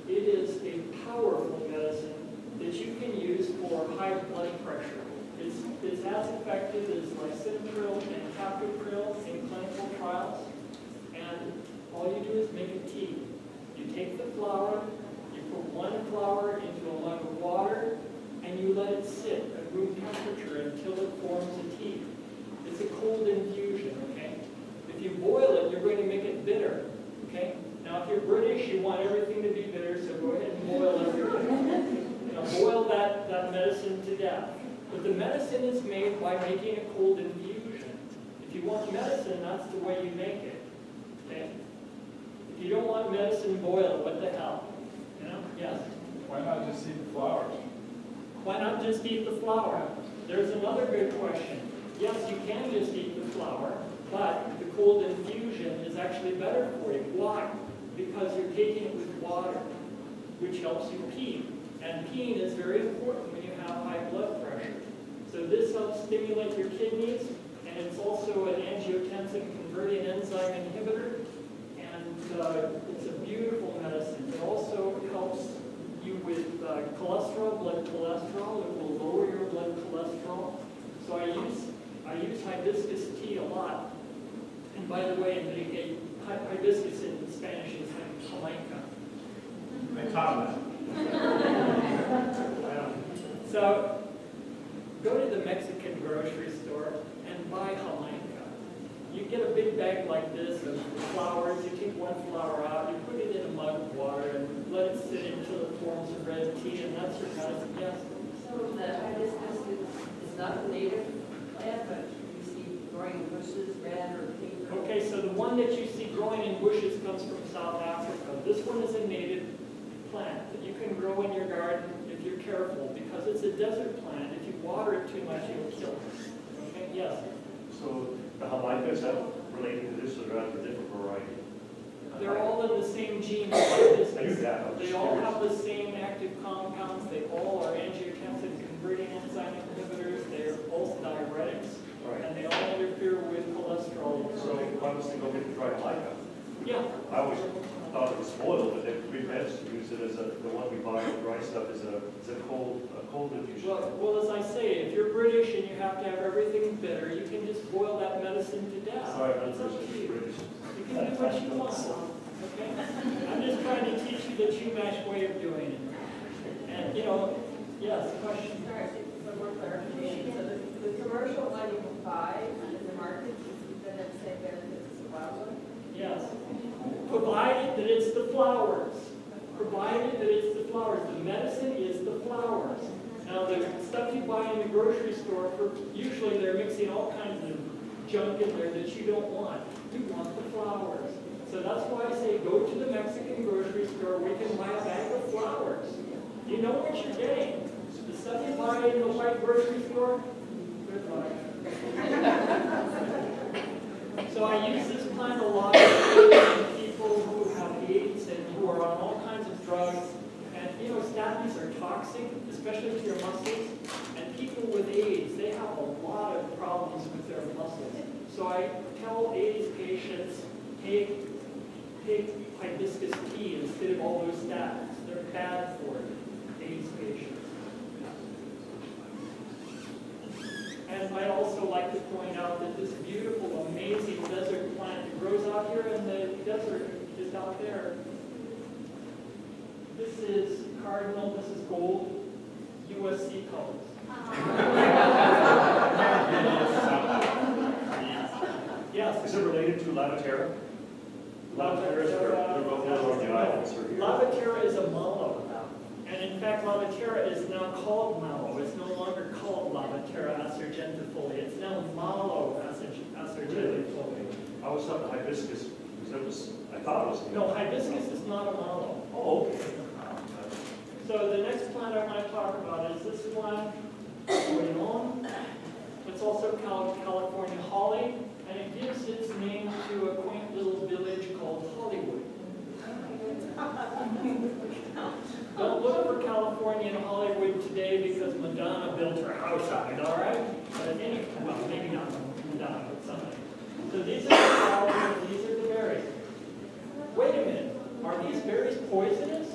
It is a powerful medicine that you can use for high blood pressure. It's as effective as lisinopril and captopril in clinical trials. And all you do is make a tea. You take the flower, you put 1 flower into a mug of water, and you let it sit at room temperature until it forms a tea. It's a cold infusion, okay? If you boil it, you're going to make it bitter, okay? Now, if you're British, you want everything to be bitter, so go ahead and boil everything. Boil that medicine to death. But the medicine is made by making a cold infusion. If you want medicine, that's the way you make it. Okay? If you don't want medicine, boil it. What the hell? Yes? Why not just eat the flowers? Why not just eat the flower? There's another good question. Yes, you can just eat the flower, but the cold infusion is actually better for you. Why? Because you're taking it with water, which helps you pee. And peeing is very important when you have high blood pressure. So this helps stimulate your kidneys, and it's also an angiotensin-converting enzyme inhibitor, and it's a beautiful medicine. It also helps you with cholesterol, blood cholesterol. It will lower your blood cholesterol. So I use hibiscus tea a lot. And by the way, Enrique, hibiscus in Spanish is Jamaica. I taught them So go to the Mexican grocery store and buy Jamaica. You get a big bag like this of flowers. You take 1 flower out, you put it in a mug of water, and let it sit until it forms a red tea, and that's your medicine. Yes? So the hibiscus is not a native plant, but you see growing in bushes, red or pink. Okay, so the one that you see growing in bushes comes from South Africa. This one is a native plant that you can grow in your garden if you're careful, because it's a desert plant. If you water it too much, you'll kill it. Okay, yes? So the Jamaica, is that related to this, or are they different variety? They're all in the same gene hibiscus. I knew that, I was They just all curious. have the same active compounds. They all are angiotensin-converting enzyme inhibitors. They're both diuretics, Right. and they all interfere with cholesterol. So why don't they go get the dry Jamaica? Yeah. I always thought it was spoiled, but they prepare to use it as the one we buy, the dry stuff, is a cold infusion. Well, as I say, if you're British and you have to have everything bitter, you can just boil that medicine to death. Sorry, I'm It's up to you. British. You can do what you want, okay? I'm just trying to teach you the Chumash way of doing it. And, yes, question? Sorry, one more clarification. So the commercial one you can buy in the market is going to have the same benefits as the wild one? Yes. Provided that it's the flowers. Provided that it's the flowers. The medicine is the flowers. Now, the stuff you buy in the grocery store, usually they're mixing all kinds of junk in there that you don't want. You want the flowers. So that's why I say go to the Mexican grocery store. We can buy a bag of flowers. You know what you're getting. The stuff you buy in the white grocery store, good luck. So I use this plant a lot in people who have AIDS and who are on all kinds of drugs. And statins are toxic, especially to your muscles. And people with AIDS, they have a lot of problems with their muscles. So I tell AIDS patients, take hibiscus tea instead of all those statins. They're bad for AIDS patients. And I'd also like to point out that this beautiful, amazing desert plant that grows out here in the desert is out there. This is cardinal, this is gold, USC colors. Yes. Is it related to Lavaterra? Lavaterra is on the islands or here? Lavaterra is a mallow. And in fact, Lavaterra is now called mallow. It's no longer called Lavaterra acergentifolia. It's now mallow acergentifolia. I always thought the hibiscus, because I thought it was. No, hibiscus is not a mallow. Oh, okay. So the next plant I want to talk about is this one, Broome. It's also called California holly, and it gives its name to a quaint little village called Hollywood. Don't because Madonna built her house on it, all right? But well, maybe not Madonna, but somebody. So these are the flowers, and these are the berries. Wait a minute, are these berries poisonous?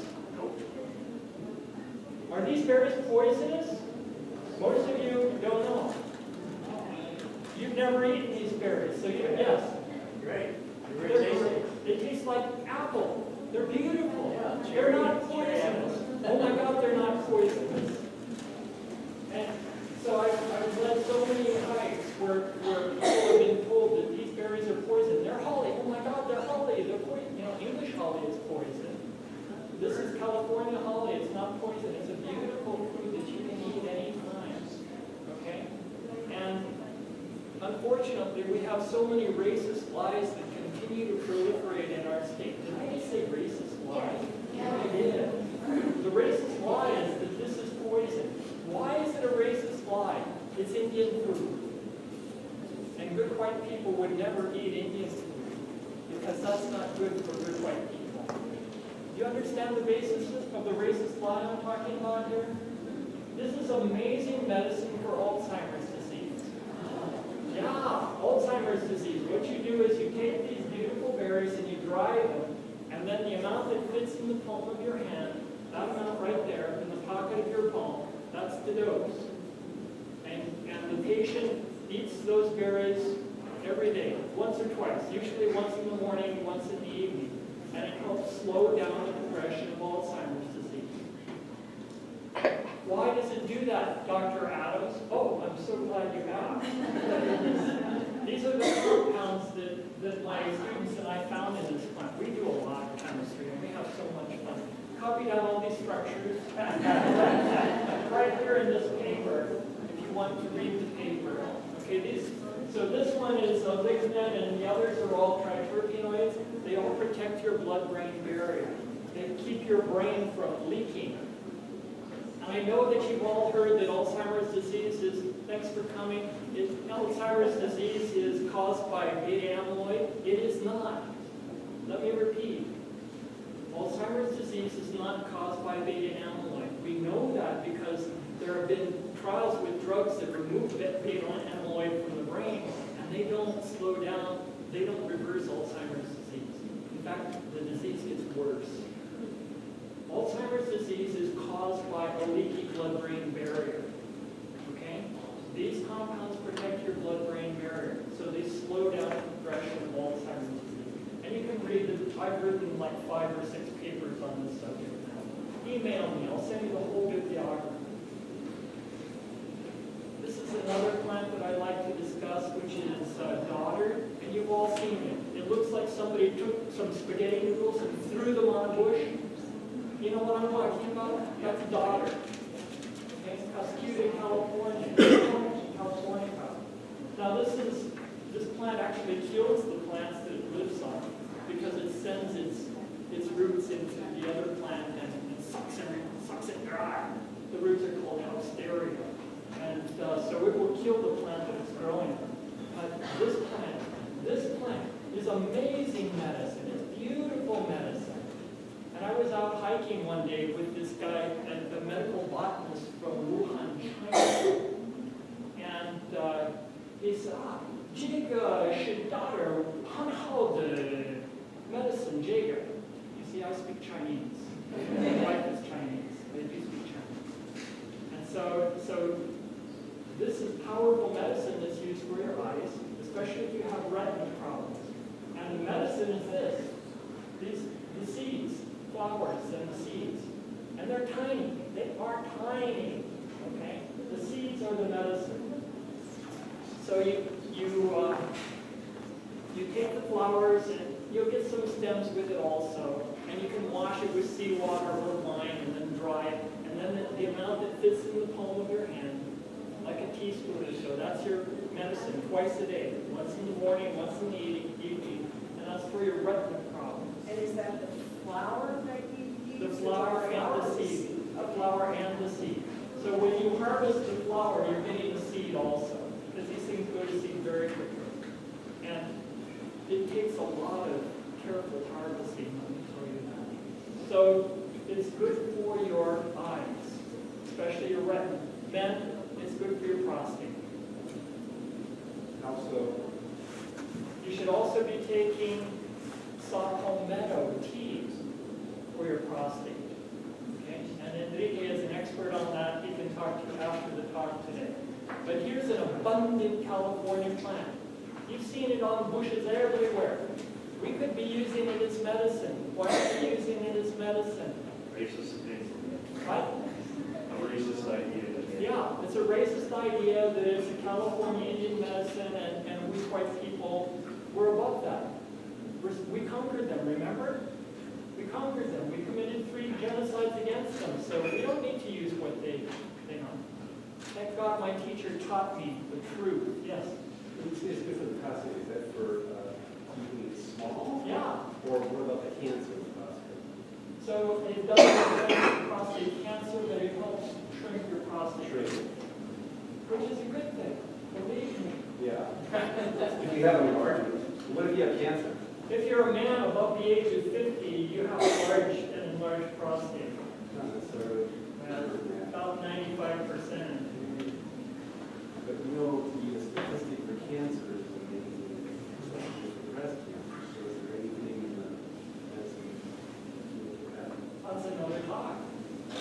Are these berries poisonous? Most of you don't know. You've never eaten these berries, so yes. Great. They taste like apple. They're beautiful. They're not poisonous. Oh my God, they're not poisonous. And so I've led so many hikes where people have been told that these berries are poison. They're holly. Oh my God, they're holly. They're poison. You know, English holly is poison. This is California holly. It's not poison. It's a beautiful fruit that you can eat anytime. Okay? And unfortunately, we have so many racist lies that continue to proliferate in our state. Did I just say racist lies? Yeah, I did. The racist lie is that this is poison. Why is it a racist lie? It's Indian food. And good white people would never eat Indian food because that's not good for good white people. Do you understand the basis of the racist lie I'm talking about here? This is amazing medicine for Alzheimer's disease. Yeah, Alzheimer's disease. What you do is you take these beautiful berries and you dry them, and then the amount that fits in the palm of your hand, that amount right there in the pocket of your palm, that's the dose. And the patient eats those berries every day, once or twice, usually once in the morning, once in the evening, and it helps slow down the progression of Alzheimer's disease. Why does it do that, Dr. Adams? Oh, I'm so glad you asked. These are the compounds that my students and I found in this plant. We do a lot of chemistry, and we have so much fun. Copy down all these structures. Right here in this paper, if you want to read the paper. Okay, so this one is a lignin, and the others are all triterpenoids. They all protect your blood-brain barrier. They keep your brain from leaking. And I know that you've all heard that Alzheimer's disease is, thanks for coming, Alzheimer's disease is caused by beta amyloid. It is not. Let me repeat. Alzheimer's disease is not caused by beta amyloid. We know that because there have been trials with drugs that remove beta amyloid from the brain, and they don't slow down, they don't reverse Alzheimer's disease. In fact, the disease gets worse. Alzheimer's disease is caused by a leaky blood-brain barrier. Okay? These compounds protect your blood-brain barrier, so they slow down the progression of Alzheimer's disease. And you can read it. I've written like 5 or 6 papers on this subject now. Email me. I'll send you the whole bibliography. This is another plant that I like to discuss, which is dodder, and you've all seen it. It looks like somebody took some spaghetti noodles and threw them on a bush. You know what I'm talking about? That's dodder. Okay, that's cute in California. California. Now this plant actually kills the plants that it lives on because it sends its roots into the other plant and sucks it dry. The roots are called hausteria. And so it will kill the plant that it's growing on. But this plant is amazing medicine. It's beautiful medicine. And I was out hiking one day with this guy, a medical botanist from Wuhan, China. And he said, 这个是 daughter 很好的 medicine, 这个. You see, I speak Chinese. My wife is Chinese. They do speak Chinese. And so this is powerful medicine that's used for your eyes, especially if you have retina problems. And the medicine is this. The seeds, flowers and the seeds. And they're tiny. They are tiny. Okay? The seeds are the medicine. So you take the flowers and you'll get some stems with it also. And you can wash it with seawater or wine and then dry it. And then the amount that fits in the palm of your hand, like a teaspoon or so, that's your medicine twice a day. Once in the morning, once in the evening. And that's for your retina problems. And is that the flower that you use? The flower and the seed. The flower and the seed. So when you harvest the flower, you're getting the seed also. Because these things go to seed very quickly. And it takes a lot of careful harvesting, let me tell you that. So it's good for your eyes, especially your retina. Men, it's good for your prostate. Also, You should also be taking palmetto teas for your prostate. Okay? And Enrique is an expert on that. He can talk to you after the talk today. But here's an abundant California plant. You've seen it on bushes everywhere. We could be using it as medicine. Why are we using it as medicine? Racist thing. What? A racist idea. Yeah, it's a racist idea that it's a California Indian medicine and we white people, we're above that. We conquered them, remember? We conquered them. We committed 3 genocides against them, so we don't need to use what they know. Thank God my teacher taught me the truth. Yes? It's good for the prostate. Is that for keeping it small? Yeah. Or what about the cancer of the prostate? So it doesn't prevent prostate cancer, but it helps shrink your prostate. Shrink. Which is a good thing, believe me. Yeah. If you have a margin, what if you have cancer? If you're a man above the age of 50, you have a large and enlarged prostate. Not necessarily. About 95%. But you know, the statistic for cancer is amazing, especially for breast cancer. So is there anything in the medicine for that? That's another talk.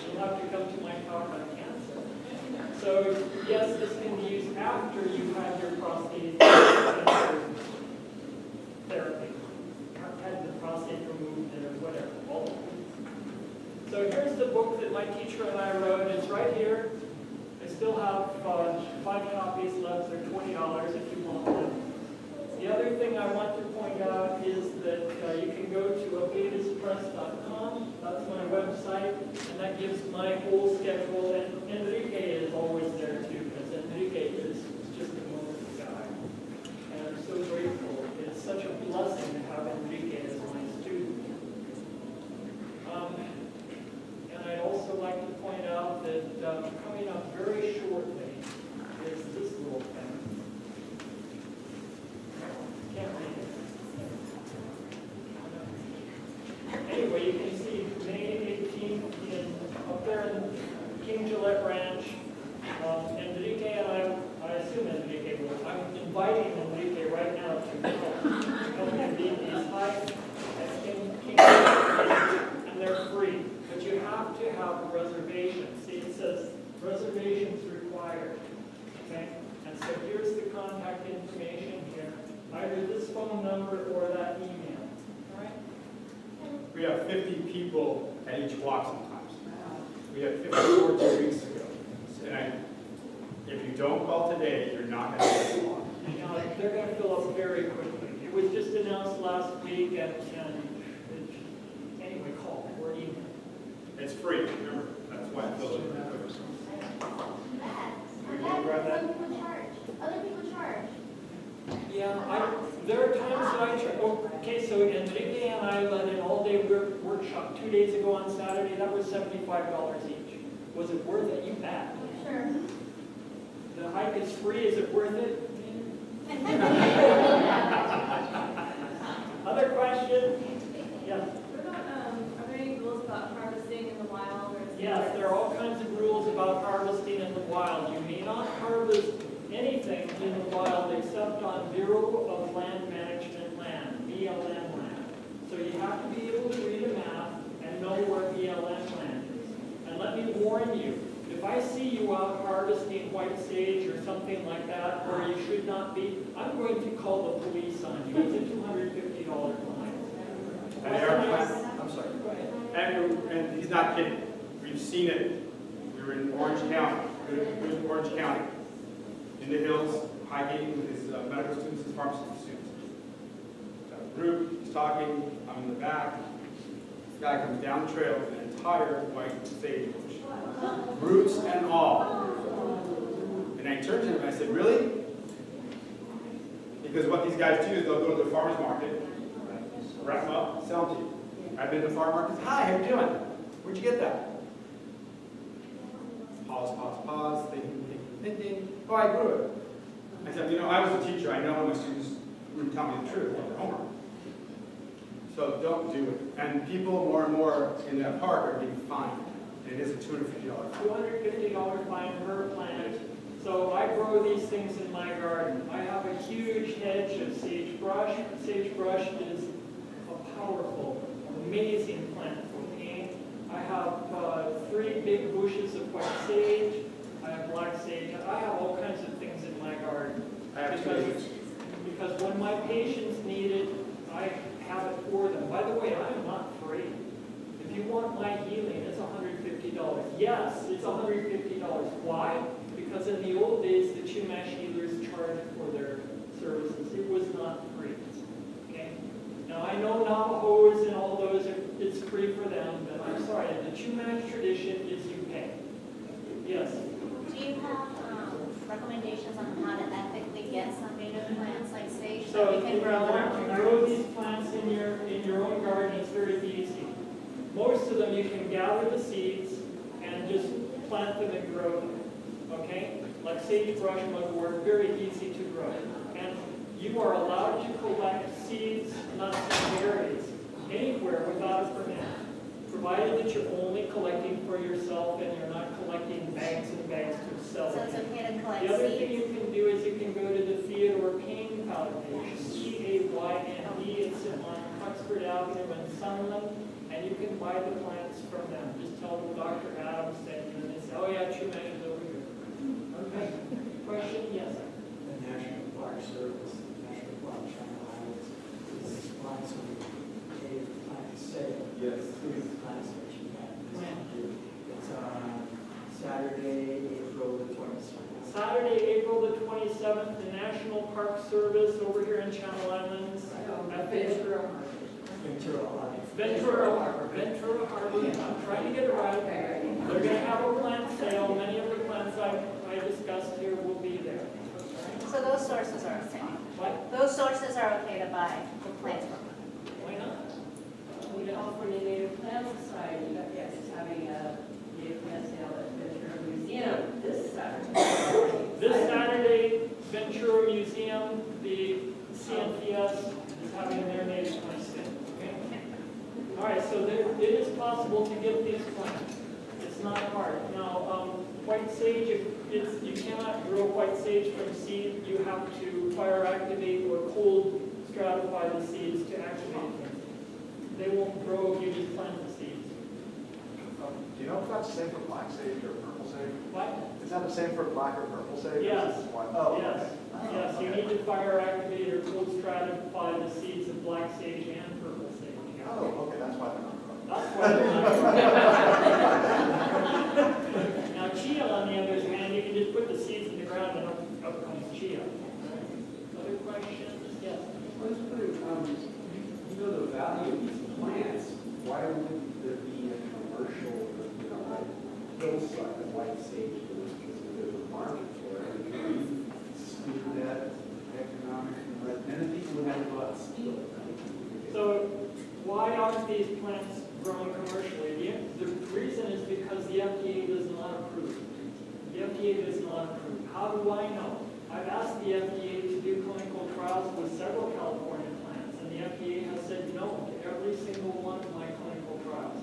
You'll have to come to my talk on cancer. So yes, this can be used after you've had your prostate cancer therapy, had the prostate removed or whatever. All of it. So here's the book that my teacher and I wrote. It's right here. I still have 5 copies left. They're $20 if you want them. The other thing I want to point out is that you can go to abetaspress.com. That's my website, and that gives my whole schedule. And Enrique is always there too, because Enrique is just a wonderful guy. And I'm so grateful. It's such a blessing to have Enrique as my student. And I'd also like to point out that coming up very shortly is this little thing. Can't read it. Anyway, you can see May 18th up there in King Gillette Ranch. Enrique and I assume Enrique will. I'm inviting Enrique right now to help me lead these hikes at King Gillette Ranch, and they're free. But you have to have a reservation. See, it says reservations required. Okay? And so here's the contact information here. Either this phone number or that email. All right? we have 50 people at each walk sometimes. We had 54 2 weeks ago. And if you don't call today, you're not going to get a walk. They're going to fill up very quickly. It was just announced last week, and anyway, call or email. It's free, remember? That's why it fills up very quickly. Other people charge. Yeah, there are times that I charge. Okay, so Enrique and I led an all-day workshop 2 days ago on Saturday. That was $75 each. Was it worth it? You bet. Sure. The hike is free. Is it worth it? Other question? Yes. What about, are there any rules about harvesting in the wild? Or Yes, there are all kinds of rules about harvesting in the wild. You may not harvest anything in the wild except on Bureau of Land Management land, BLM land. So you have to be able to read a map and know where BLM land is. And let me warn you, if I see you out harvesting white sage or something like that where you should not be, I'm going to call the police on you. It's a $250 fine. And they are I'm sorry. Go ahead. And he's not kidding. We've seen it. We were in Orange County. We were in Orange County. In the hills, hiking with his medical students and pharmacy students. Got a group, he's talking, I'm in the back. This guy comes down the trail with an entire white sage bush. Roots and all. And I turned to him and I said, really? Because what these guys do is they'll go to the farmer's market, wrap them up, sell them to you. I've been to farm markets. Hi, how you doing? Where'd you get that? Pause, thinking. Oh, I grew it. I said, I was a teacher. I know when my students would tell me the truth about their homework. So don't do it. And people more and more in that park are being fined. It is a $250 fine. $250 fine per plant. So I grow these things in my garden. I have a huge hedge of sagebrush. Sagebrush is a powerful, amazing plant. Okay? I have 3 big bushes of white sage. I have black sage. I have all kinds of things in my garden. I have Because when my patients need it, I have it for them. By the way, I am not free. If you want my healing, it's $150. Yes, it's $150. Why? Because in the old days, the Chumash healers charged for their services. It was not free. Okay? Now, I know Navajos and all those, it's free for them, but I'm sorry, the Chumash tradition is you pay. Yes? Do you have recommendations on how to ethically get some native plants like sage that So we if can you grow in our want to own grow gardens? these plants in your own garden, it's very easy. Most of them, you can gather the seeds and just plant them and grow them. Okay? Like sagebrush, mugwort, very easy to grow. And you are allowed to collect seeds, nuts, and berries anywhere without a permit, provided that you're only collecting for yourself and you're not collecting bags and bags to sell. So it's okay to collect The other thing seeds? you can do is you can go to the Theodore Payne Foundation, Payne. It's on Oxford Avenue in Sunland, and you can buy the plants from them. Just tell them Dr. Adams sent you, and they say, oh yeah, Chumash is over here. Okay. Question? Yes. The National Park Service, National Park Channel Islands, is sponsoring a plant sale. Yes. Three plants that you have. When? It's on Saturday, April the 27th. Saturday, April the 27th, the National Park Service over here in Channel Islands. At Ventura Harbor. Ventura Harbor. I'm trying to get it right. They're going to have a plant sale. Many of the plants I discussed here will be there. So those sources are okay? What? Those sources are okay to buy plants from? Why not? The California Native Plant Society, yes, is having a native plant sale at Ventura Museum this Saturday. This Saturday, Ventura Museum, the CNPS is having their native plant sale. Okay? All right, so it is possible to get these plants. It's not hard. Now, white sage, you cannot grow white sage from seed. You have to fire activate or cold stratify the seeds to activate them. They won't grow if you just plant the seeds. Do you know if that's the same for black sage or purple sage? What? Is that the same for black or purple sage? Yes. Oh, Yes. okay. Yes, you need to fire activate or cold stratify the seeds of black sage and purple sage. Oh, okay, that's why they're not growing. That's why they're not growing. Now, chia, on the other hand, you can just put the seeds in the ground and up comes chia. Other questions? Yes. You know the value of these plants, why wouldn't there be a commercial, like hillside of white sage, because there's a market for it? Can we speak that economically, and then people would have a lot of steel. So why aren't these plants grown commercially? The reason is because the FDA does not approve. The FDA does not approve. How do I know? I've asked the FDA to do clinical trials with several California plants, and the FDA has said no to every single one of my clinical trials.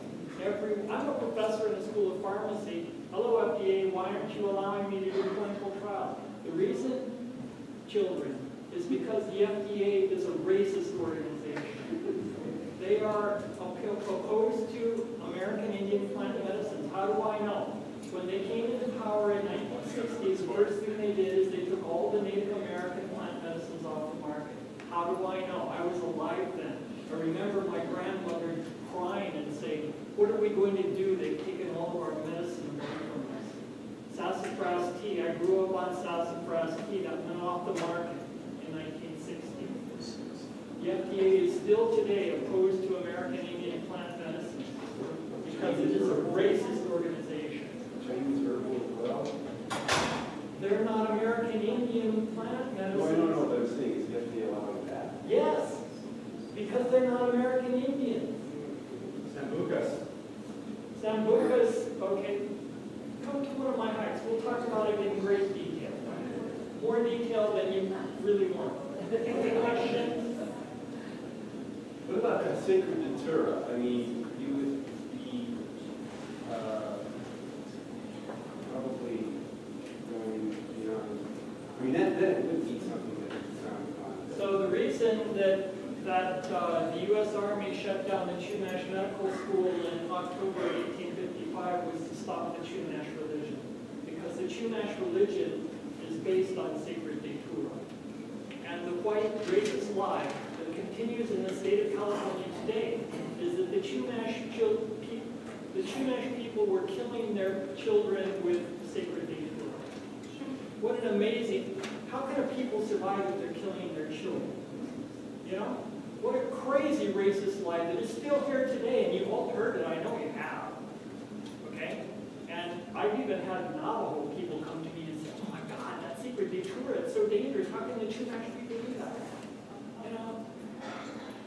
I'm a professor in the School of Pharmacy. Hello, FDA, why aren't you allowing me to do clinical trials? The reason, children, is because the FDA is a racist organization. They are opposed to American Indian plant medicines. How do I know? When they came into power in the 1960s, the first thing they did is they took all the Native American plant medicines off the market. How do I know? I was alive then. I remember my grandmother crying and saying, what are we going to do? They've taken all of our medicine away from us. Sassafras tea. I grew up on sassafras tea that went off the market in 1960. The FDA is still today opposed to American Indian plant medicine because it is a racist organization. Chinese herbal as well? They're not American Indian plant medicines. No, but I'm saying, is the FDA allowing that? Yes, because they're not American Indians. Sambucas. Sambucas, okay. Come to one of my hikes. We'll talk about it in great detail. More detail than you really want. Any questions? What about the sacred datura? I mean, you would be then it would be something that, So the reason that the U.S. Army shut down the Chumash Medical School in October 1855 was to stop the Chumash religion. Because the Chumash religion is based on sacred datura. And the white racist lie that continues in the state of California today is that the Chumash people were killing their children with sacred datura. What an amazing, how can a people survive if they're killing their children? You know? What a crazy racist lie that is still here today, and you've all heard it, I know you have. Okay? And I've even had Navajo people come to me and say, oh my God, that secret datura, it's so dangerous. How can the Chumash people do that? You know?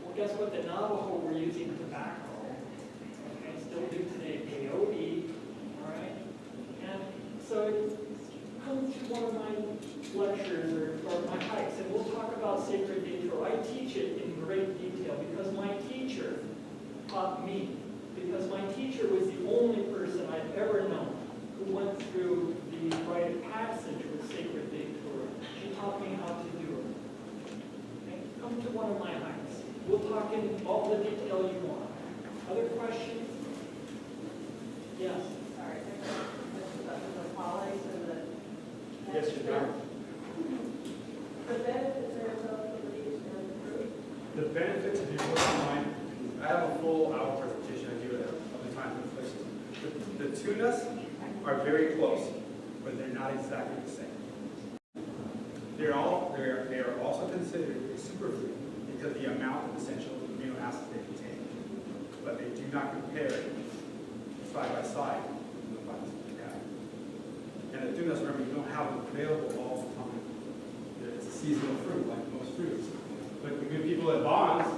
Well, guess what? The Navajo were using tobacco. Okay? Still do today, peyote. All right? And so come to one of my lectures or my hikes, and we'll talk about sacred datura. I teach it in great detail because my teacher taught me. Because my teacher was the only person I've ever known who went through the rite of passage with sacred datura. She taught me how to do it. Okay? Come to one of my hikes. We'll talk in all the detail you want. Other questions? Yes. Sorry, there's a question about the qualities and the. yes, you're done. The benefits are of the leaders and the group. The benefits of your work online, I have a full hour presentation I do it other times and places. The tunas are very close, but they're not exactly the same. They are also considered a superfood because of the amount of essential amino acids they contain. But they do not compare side by side in the plants that you have. And the tunas, remember, you don't have them available all the time. It's a seasonal fruit, like most fruits. But the good people at Bonds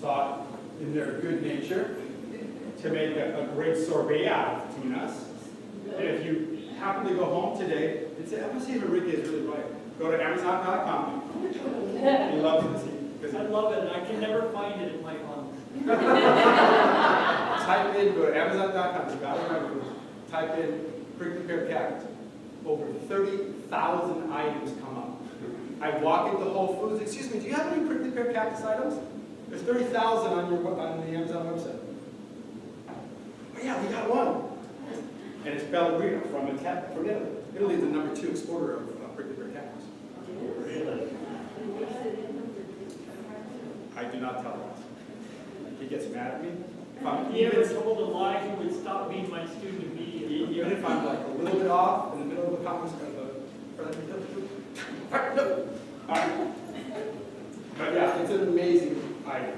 thought, in their good nature, to make a great sorbet out of tunas. And if you happen to go home today and say, I'm going to see if Enrique is really right, go to Amazon.com. He loves it. I love it, and I can never find it in my home. Type in, go to Amazon.com, you got to remember, type in prickly pear cactus. Over 30,000 items come up. I walk into Whole Foods, excuse me, do you have any prickly pear cactus items? There's 30,000 on the Amazon website. Oh yeah, we got one. And it's Pellegrino from Italy. Italy is the #2 exporter of prickly pear cactus. Really? I do not tell that. He gets mad at me. If he ever told a lie, he would stop being my student immediately. Even if I'm like a little bit off in the middle of the conference, no. All right. But yeah, it's an amazing item.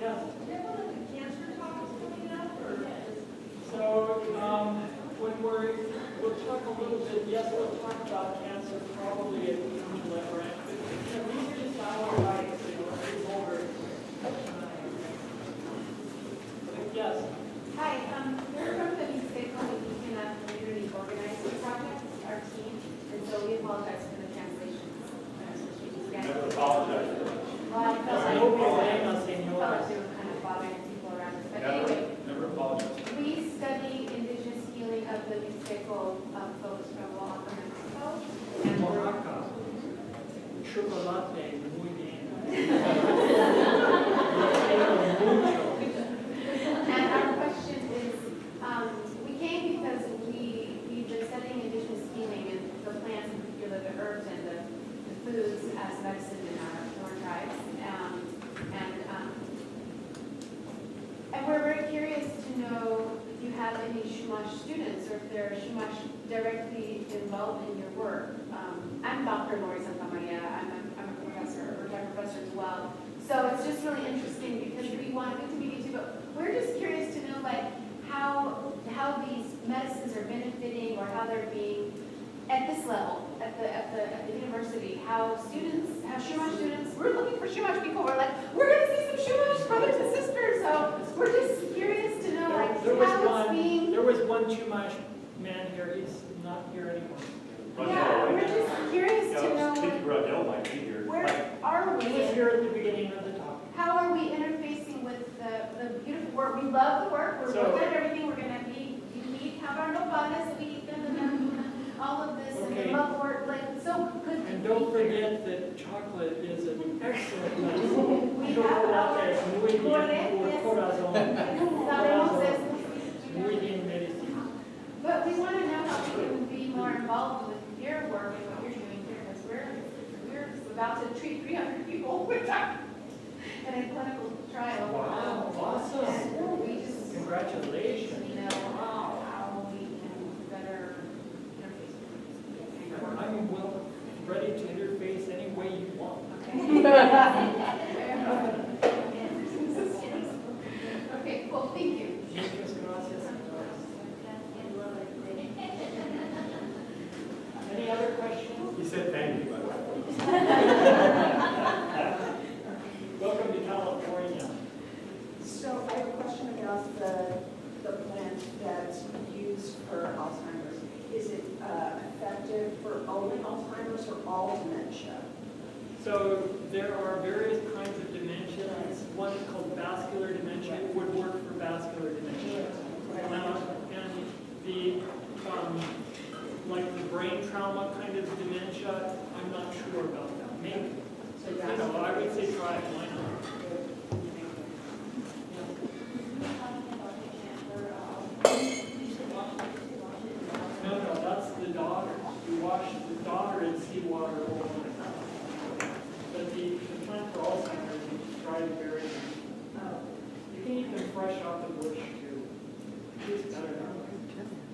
Yeah. Do you have one of the cancer talks coming up, or? So when we'll talk a little bit, yes, we'll talk about cancer probably at the level rank. But these are just our rights, so it's over. Yes. Hi, we're from the Villasenor Community Organizing Project, our team, and so we apologize for the translations. Never apologize. Well, I felt like No they problema, were señora. kind of bothering people around us. But anyway, Never apologize. we study indigenous healing of the Mixteco folks from Oaxaca, Mexico. And we're Oaxaca. Chocolate, muy bien. And our question is, we came because we've been studying indigenous healing and the plants, in particular the herbs and the foods as medicine in our tribes. And we're very curious to know if you have any Chumash students or if they're Chumash directly involved in your work. I'm Dr. Lori Santamaria. I'm a professor, a retired professor as well. So it's just really interesting because we want to meet you too, but we're just curious to know like how these medicines are benefiting or how they're being at this level, at the university, how Chumash students, we're looking for Chumash people, we're like, we're gonna see some Chumash brothers and sisters, so we're just curious to know like how it's being. There was one Chumash man here, he's not here anymore. Yeah, we're just curious to know Sticky Rundell might be here. where are we? He was here at the beginning of the talk. How are we interfacing with the beautiful work? We love the work. We're So- looking at everything. We're going to be, we have our nopales, we eat them, and all of this, and Okay. we love work. Like, don't forget that chocolate is an excellent medicine. We have our Muy bien, por yes. corazón. Sabemos eso. Muy bien medicina. But we want to know how we can be more involved with your work and what you're doing here, because we're about to treat 300 people with that in a clinical trial. Wow, awesome. And we just, Congratulations. you know, how we can better interface with these people. I'm well ready to interface any way you want. Okay, cool, thank you. Muchas gracias. Any other questions? He said thank you, by the way. Welcome to California. So I have a question about the plant that's used for Alzheimer's. Is it effective for only Alzheimer's or all dementia? So there are various kinds of dementia. One is called vascular dementia. It would work for vascular dementia. And the like the brain trauma kind of dementia, I'm not sure about that. Maybe. So You that's know, I would say try it. Why not? No, that's the daughter. You wash the daughter in seawater over the house. But the plant for Alzheimer's, you try to bury it. You can eat them fresh off the bush too. It's better that way.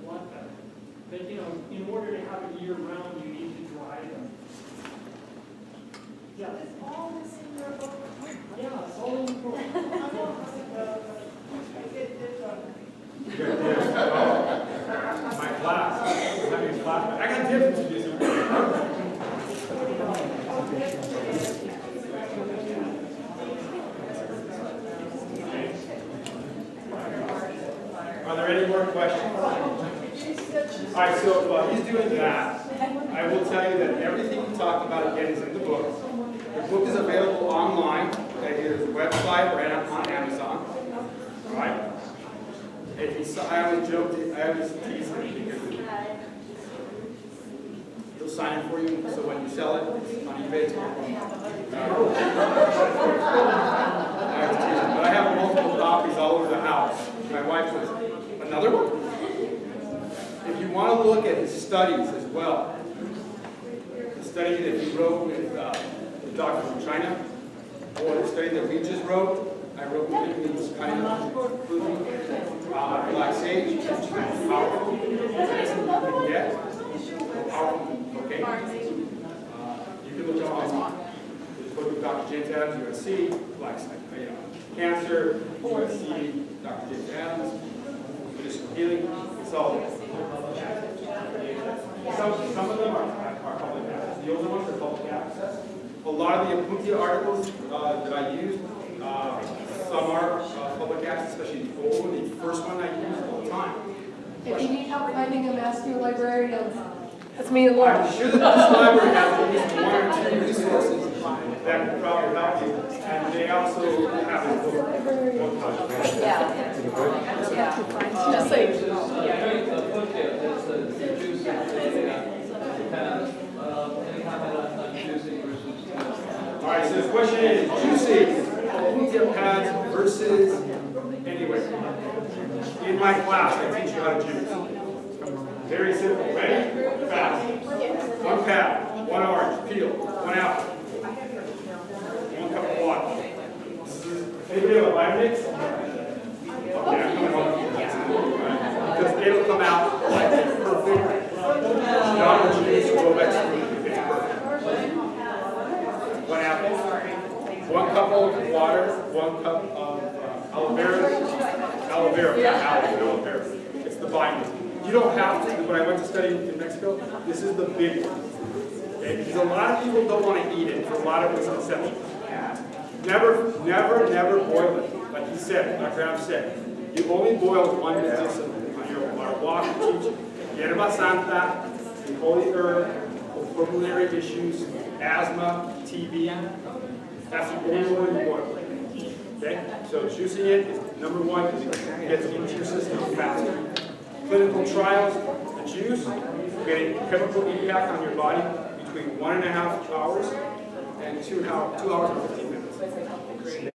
A lot better. But you know, in order to have it year round, you need to dry them. Yeah. Is all this in your book? Yeah, it's all in the book. My class. I'm having a class. I got tips to do something. Are there any more questions? All right, so while he's doing that, I will tell you that everything we talked about again is in the book. The book is available online. Okay, here's the website right on Amazon. All right. If you saw, I always joked, I always tease him because he'll sign it for you, so when you sell it, it's on eBay. It's going I always tease him, but I have multiple copies all over the house. My wife says, another one? If you want to look at his studies as well, the study that he wrote with the doctor from China, or the study that we just wrote, I wrote with him, it's kind of relaxation, powerful, medicine you can get, powerful, okay? You can look online. Just go to Dr. James Adams, USC, cancer, USC, Dr. James Adams, medicinal healing, it's all there. Some of them are public access. The older ones are public access. A lot of the Apuntia articles that I used, some are public access, especially the old one, the first one I used all the time. If you need help finding a master librarian, that's me and Laura. I'm sure that this library has at least one or two resources that could probably help you. And they also have a book. Just like, All right, so the question is, juicing Apuntia pads versus anyway. In my class, I teach you how to juice. Very simple. Ready? Fast. One pad, one orange, peel, one apple, one cup of water. Anybody have a Vitamix? Okay, I'm coming home. Because it'll come out like perfect. Not juice, go back to it's perfect. One apple, one cup of water, one cup of aloe vera, not aloe vera. It's the binder. You don't have to. When I went to study in Mexico, this is the big one. Okay? Because a lot of people don't want to eat it for a lot of misconceptions. Never boil it. Like he said, Dr. Adams said, you only boil one medicine on your walk and teach. Hierba Santa, the holy herb, for pulmonary issues, asthma, TB. That's the only one you boil. Okay? So juicing it is number one because it gets into your system faster. Clinical trials, the juice, getting chemical impact on your body between 1.5 hours and 2 hours and 15 minutes. So it's like help the grade.